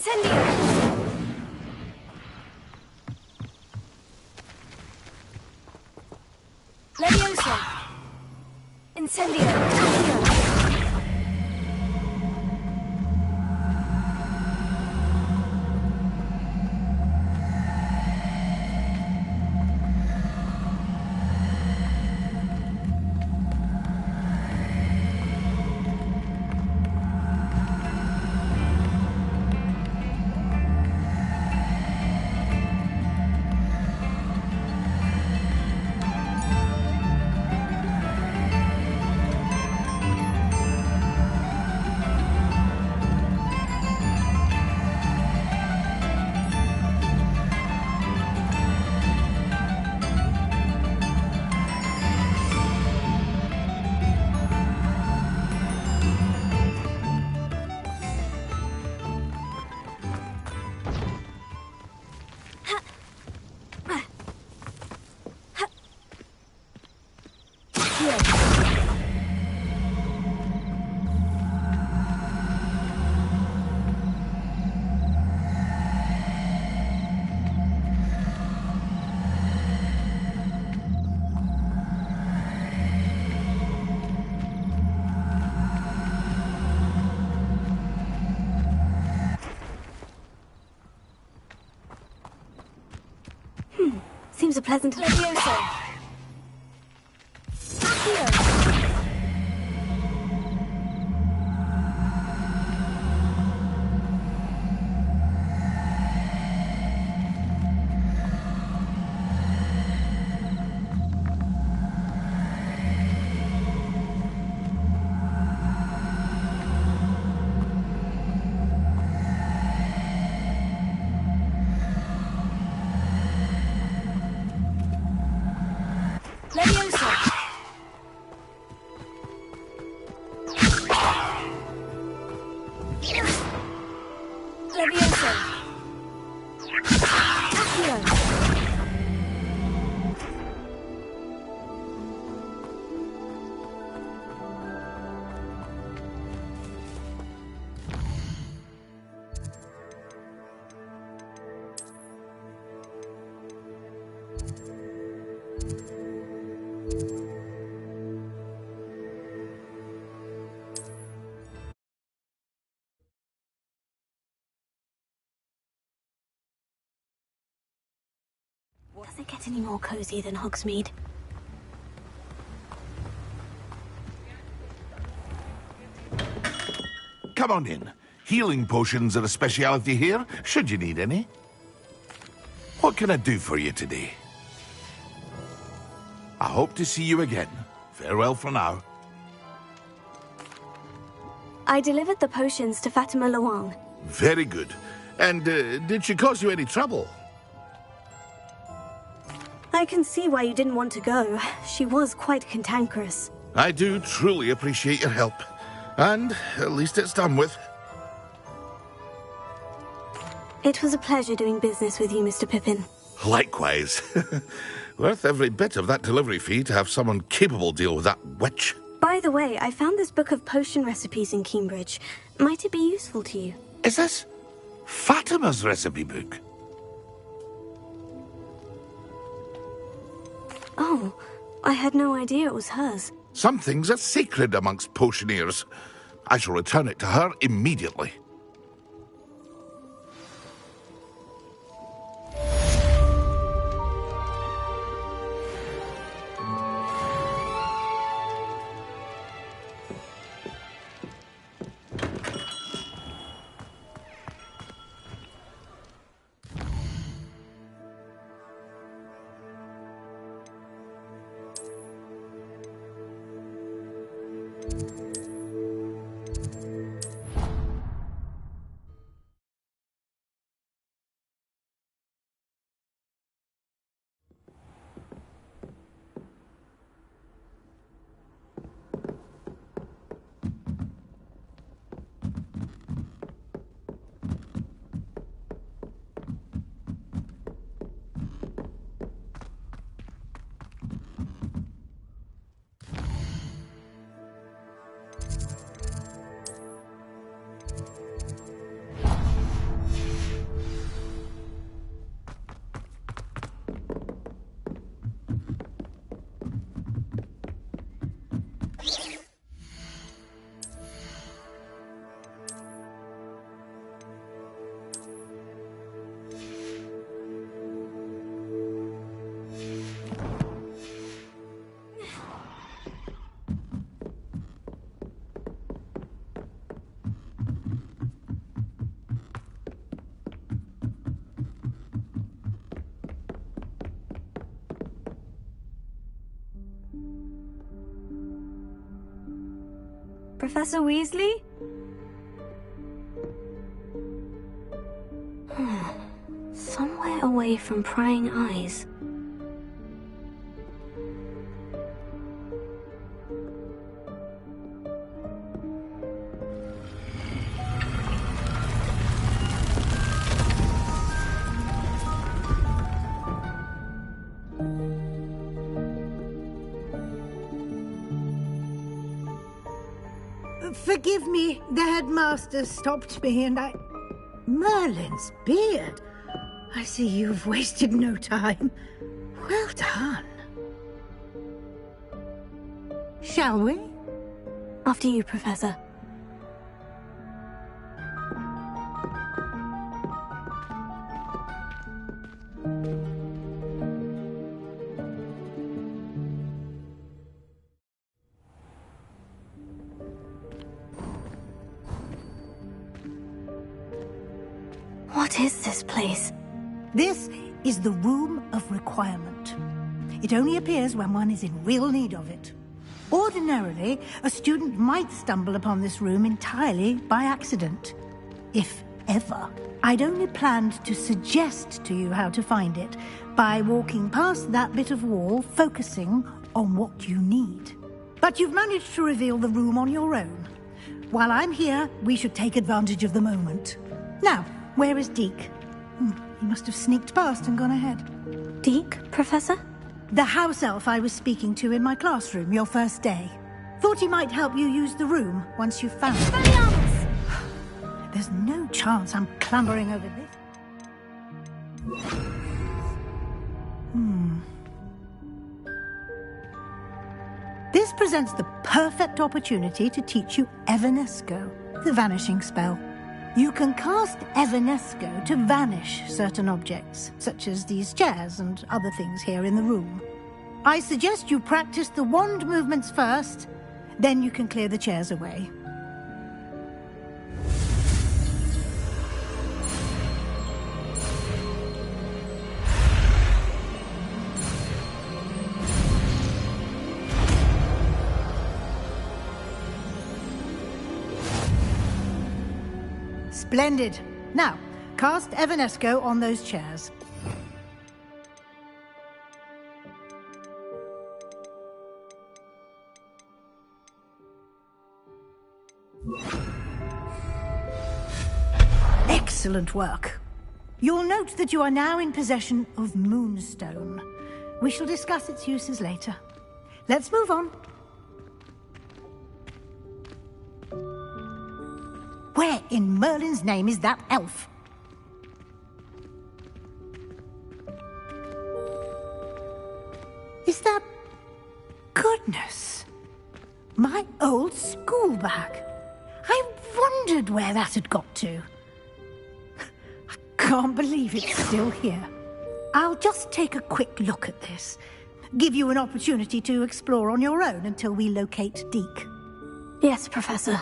[SPEAKER 18] Incendio! Levioso! Incendio! Accio!
[SPEAKER 2] Seems a pleasant...
[SPEAKER 18] Levioso! Accio! Levioso! Levioso! Accio!
[SPEAKER 2] Does it get any more cozy than Hogsmeade?
[SPEAKER 7] Come on in. Healing potions are a speciality here, should you need any. What can I do for you today? I hope to see you again. Farewell for now.
[SPEAKER 2] I delivered the potions to Fatima Luang.
[SPEAKER 7] Very good. And did she cause you any trouble?
[SPEAKER 2] I can see why you didn't want to go. She was quite cantankerous.
[SPEAKER 7] I do truly appreciate your help. And at least it's done with.
[SPEAKER 2] It was a pleasure doing business with you, Mr. Pippin.
[SPEAKER 7] Likewise. Worth every bit of that delivery fee to have someone capable deal with that witch.
[SPEAKER 2] By the way, I found this book of potion recipes in Cambridge. Might it be useful to you?
[SPEAKER 7] Is this Fatima's recipe book?
[SPEAKER 2] Oh, I had no idea it was hers.
[SPEAKER 7] Some things are sacred amongst potioneers. I shall return it to her immediately.
[SPEAKER 2] Professor Weasley? Somewhere away from prying eyes.
[SPEAKER 16] Forgive me, the headmaster stopped me and Merlin's beard. I see you've wasted no time. Well done. Shall we?
[SPEAKER 2] After you, Professor. What is this place?
[SPEAKER 16] This is the Room of Requirement. It only appears when one is in real need of it. Ordinarily, a student might stumble upon this room entirely by accident. If ever. I'd only planned to suggest to you how to find it by walking past that bit of wall, focusing on what you need. But you've managed to reveal the room on your own. While I'm here, we should take advantage of the moment. Now, where is Deke? He must have sneaked past and gone ahead.
[SPEAKER 2] Deke, Professor?
[SPEAKER 16] The house elf I was speaking to in my classroom your first day. Thought he might help you use the room once you've found it. There's no chance I'm clambering over this. This presents the perfect opportunity to teach you Evanesco, the vanishing spell. You can cast Evanesco to vanish certain objects, such as these chairs and other things here in the room. I suggest you practice the wand movements first, then you can clear the chairs away. Splendid. Now, cast Evanesco on those chairs. Excellent work. You'll note that you are now in possession of Moonstone. We shall discuss its uses later. Let's move on. Where in Merlin's name is that elf? Is that... Goodness! My old school bag. I wondered where that had got to. I can't believe it's still here. I'll just take a quick look at this. Give you an opportunity to explore on your own until we locate Deke.
[SPEAKER 2] Yes, Professor.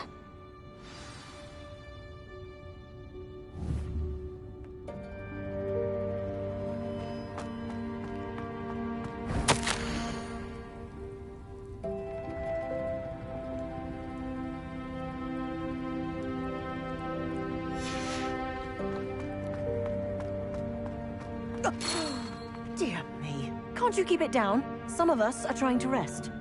[SPEAKER 19] Dear me. Can't you keep it down? Some of us are trying to rest.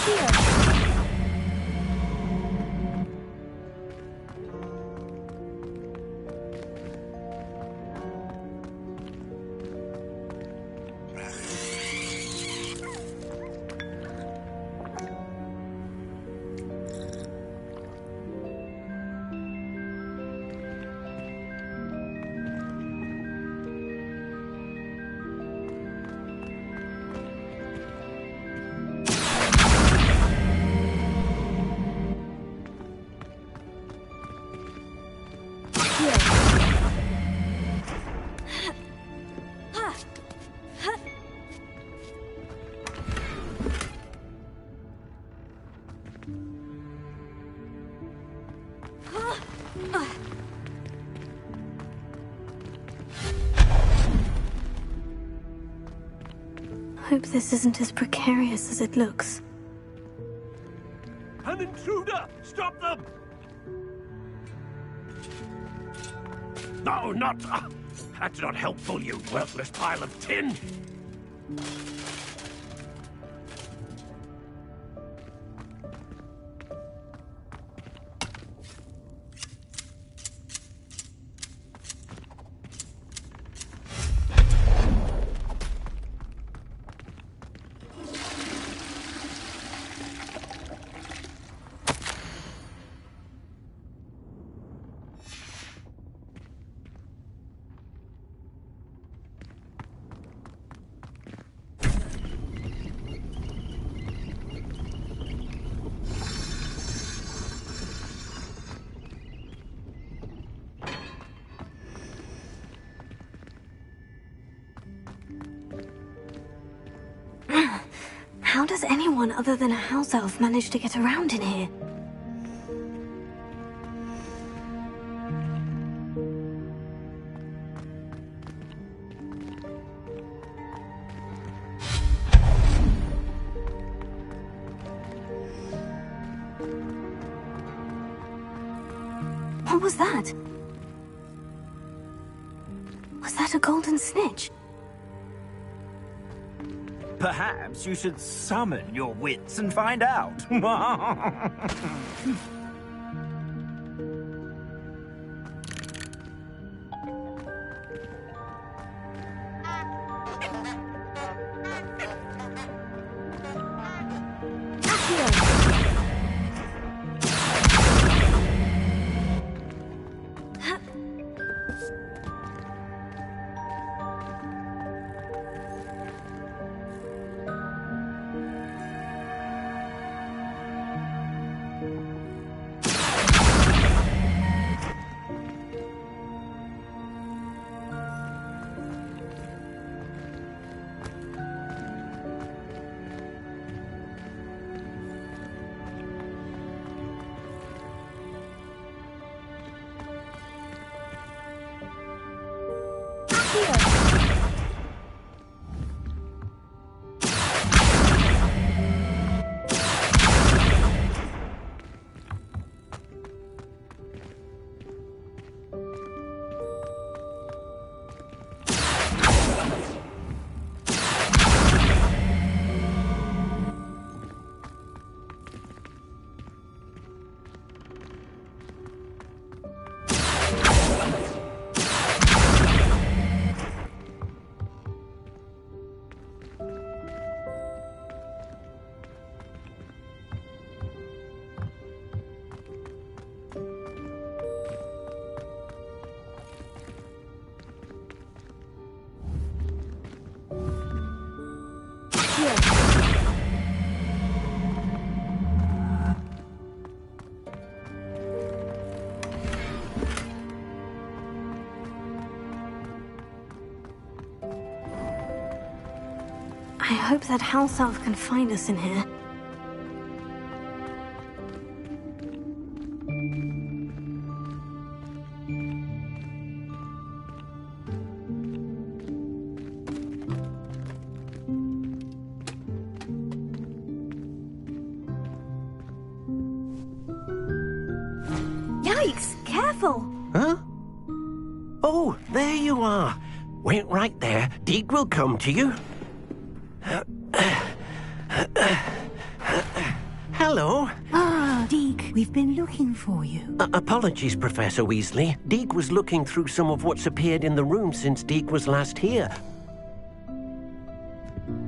[SPEAKER 19] Here.
[SPEAKER 2] hope this isn't as precarious as it looks.
[SPEAKER 20] An intruder! Stop them! No, not... that's not helpful, you worthless pile of tin!
[SPEAKER 2] How does anyone other than a house elf manage to get around in here? What was that? Was that a golden snitch?
[SPEAKER 10] Perhaps you should summon your wits and find out.
[SPEAKER 2] I hope that house elf can find us in here.
[SPEAKER 5] Yikes! Careful!
[SPEAKER 11] Huh? Oh, there you are. Wait right there. Deek will come to you. Hello.
[SPEAKER 16] Ah, Deek, we've been looking for you.
[SPEAKER 11] Apologies, Professor Weasley. Deek was looking through some of what's appeared in the room since Deek was last here.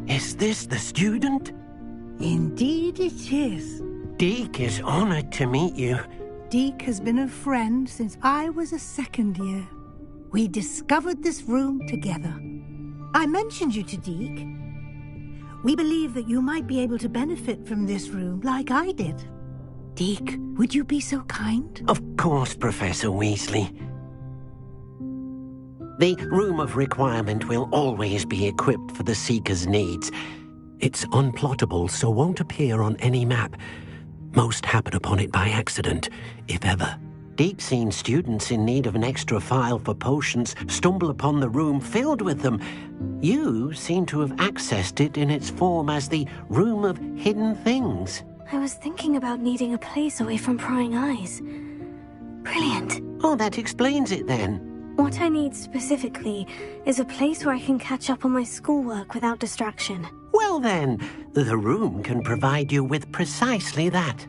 [SPEAKER 11] Is this the student?
[SPEAKER 16] Indeed it is.
[SPEAKER 11] Deek is honored to meet you.
[SPEAKER 16] Deek has been a friend since I was a second year. We discovered this room together. I mentioned you to Deek. We believe that you might be able to benefit from this room like I did. Deek, would you be so kind?
[SPEAKER 11] Of course, Professor Weasley. The Room of Requirement will always be equipped for the Seeker's needs. It's unplottable, so won't appear on any map. Most happen upon it by accident, if ever. Deep-seen students in need of an extra file for potions stumble upon the room filled with them. You seem to have accessed it in its form as the Room of Hidden Things.
[SPEAKER 2] I was thinking about needing a place away from prying eyes. Brilliant.
[SPEAKER 11] Oh, that explains it then.
[SPEAKER 2] What I need specifically is a place where I can catch up on my schoolwork without distraction.
[SPEAKER 11] Well then, the room can provide you with precisely that.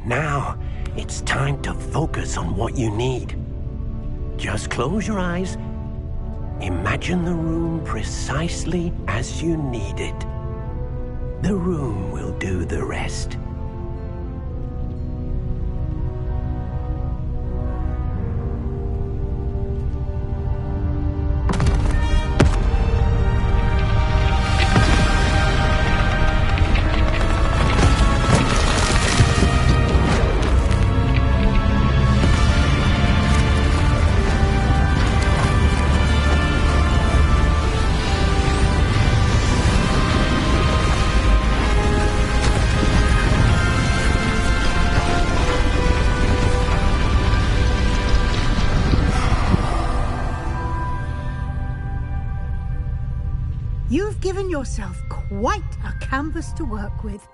[SPEAKER 11] Now, it's time to focus on what you need. Just close your eyes. Imagine the room precisely as you need it. The room will do the rest.
[SPEAKER 16] You've given yourself quite a canvas to work with.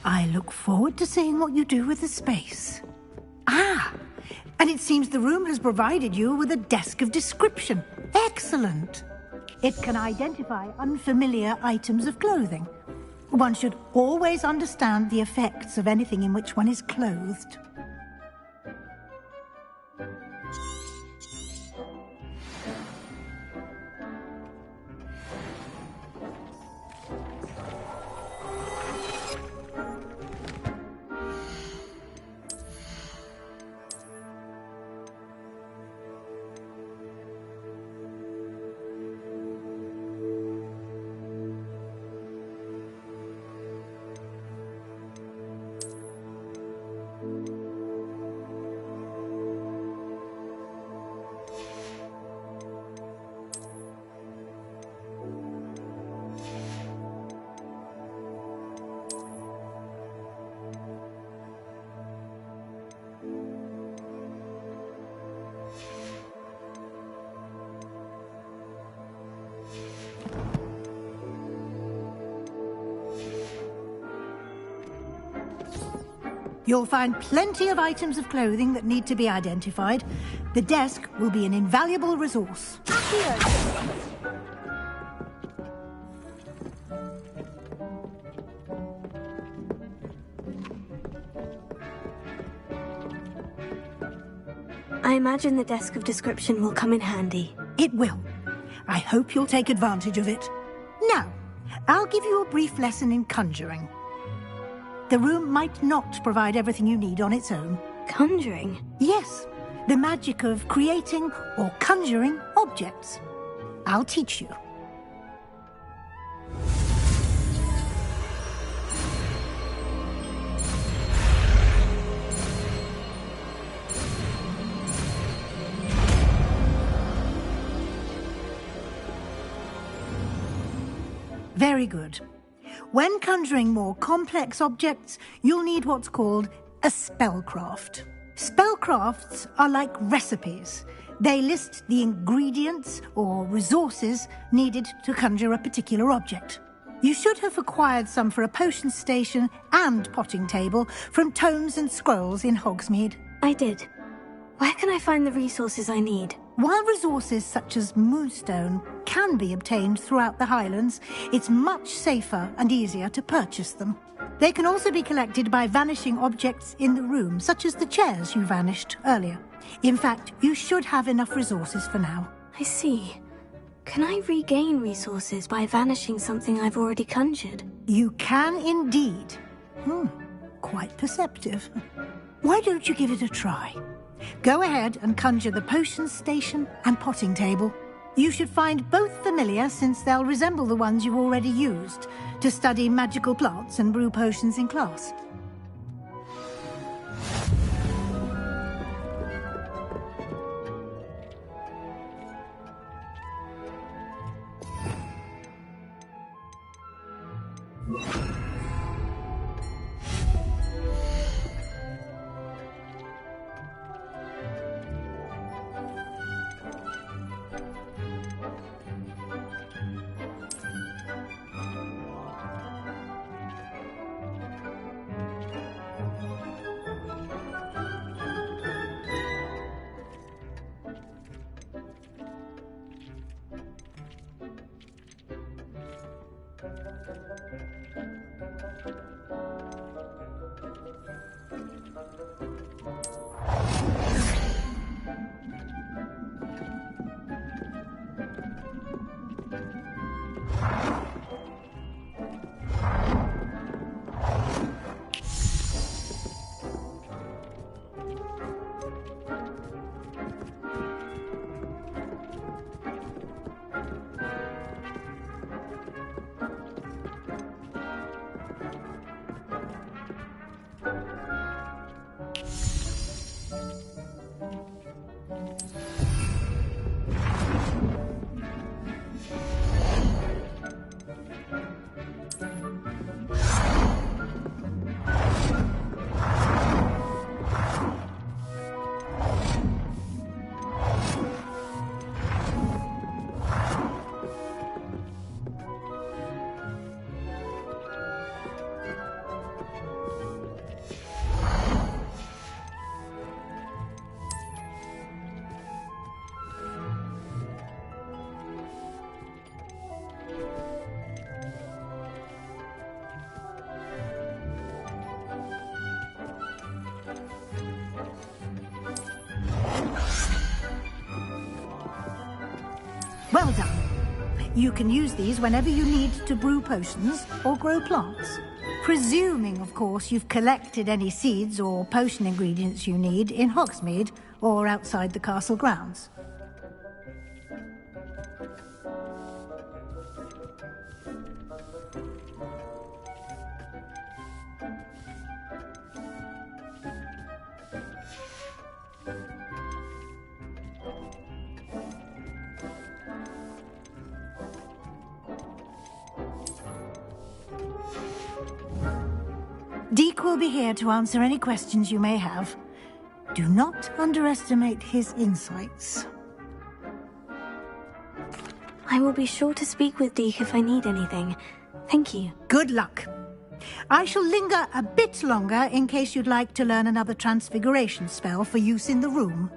[SPEAKER 16] I look forward to seeing what you do with the space. Ah, and it seems the room has provided you with a desk of description. Excellent. It can identify unfamiliar items of clothing. One should always understand the effects of anything in which one is clothed. You'll find plenty of items of clothing that need to be identified. The desk will be an invaluable resource.
[SPEAKER 2] I imagine the desk of description will come in handy.
[SPEAKER 16] It will. I hope you'll take advantage of it. Now, I'll give you a brief lesson in conjuring. The room might not provide everything you need on its own.
[SPEAKER 2] Conjuring?
[SPEAKER 16] Yes, the magic of creating or conjuring objects. I'll teach you. Very good. When conjuring more complex objects, you'll need what's called a spellcraft. Spellcrafts are like recipes. They list the ingredients or resources needed to conjure a particular object. You should have acquired some for a potion station and potting table from tomes and scrolls in Hogsmeade.
[SPEAKER 2] I did. Where can I find the resources I need?
[SPEAKER 16] While resources such as moonstone can be obtained throughout the Highlands, it's much safer and easier to purchase them. They can also be collected by vanishing objects in the room, such as the chairs you vanished earlier. In fact, you should have enough resources for now.
[SPEAKER 2] I see. Can I regain resources by vanishing something I've already conjured?
[SPEAKER 16] You can indeed. Quite perceptive. Why don't you give it a try? Go ahead and conjure the potion station and potting table. You should find both familiar, since they'll resemble the ones you've already used to study magical plants and brew potions in class. Well done. You can use these whenever you need to brew potions or grow plants. Presuming, of course, you've collected any seeds or potion ingredients you need in Hogsmeade or outside the castle grounds. Deke will be here to answer any questions you may have. Do not underestimate his insights.
[SPEAKER 2] I will be sure to speak with Deke if I need anything. Thank you.
[SPEAKER 16] Good luck. I shall linger a bit longer in case you'd like to learn another transfiguration spell for use in the room.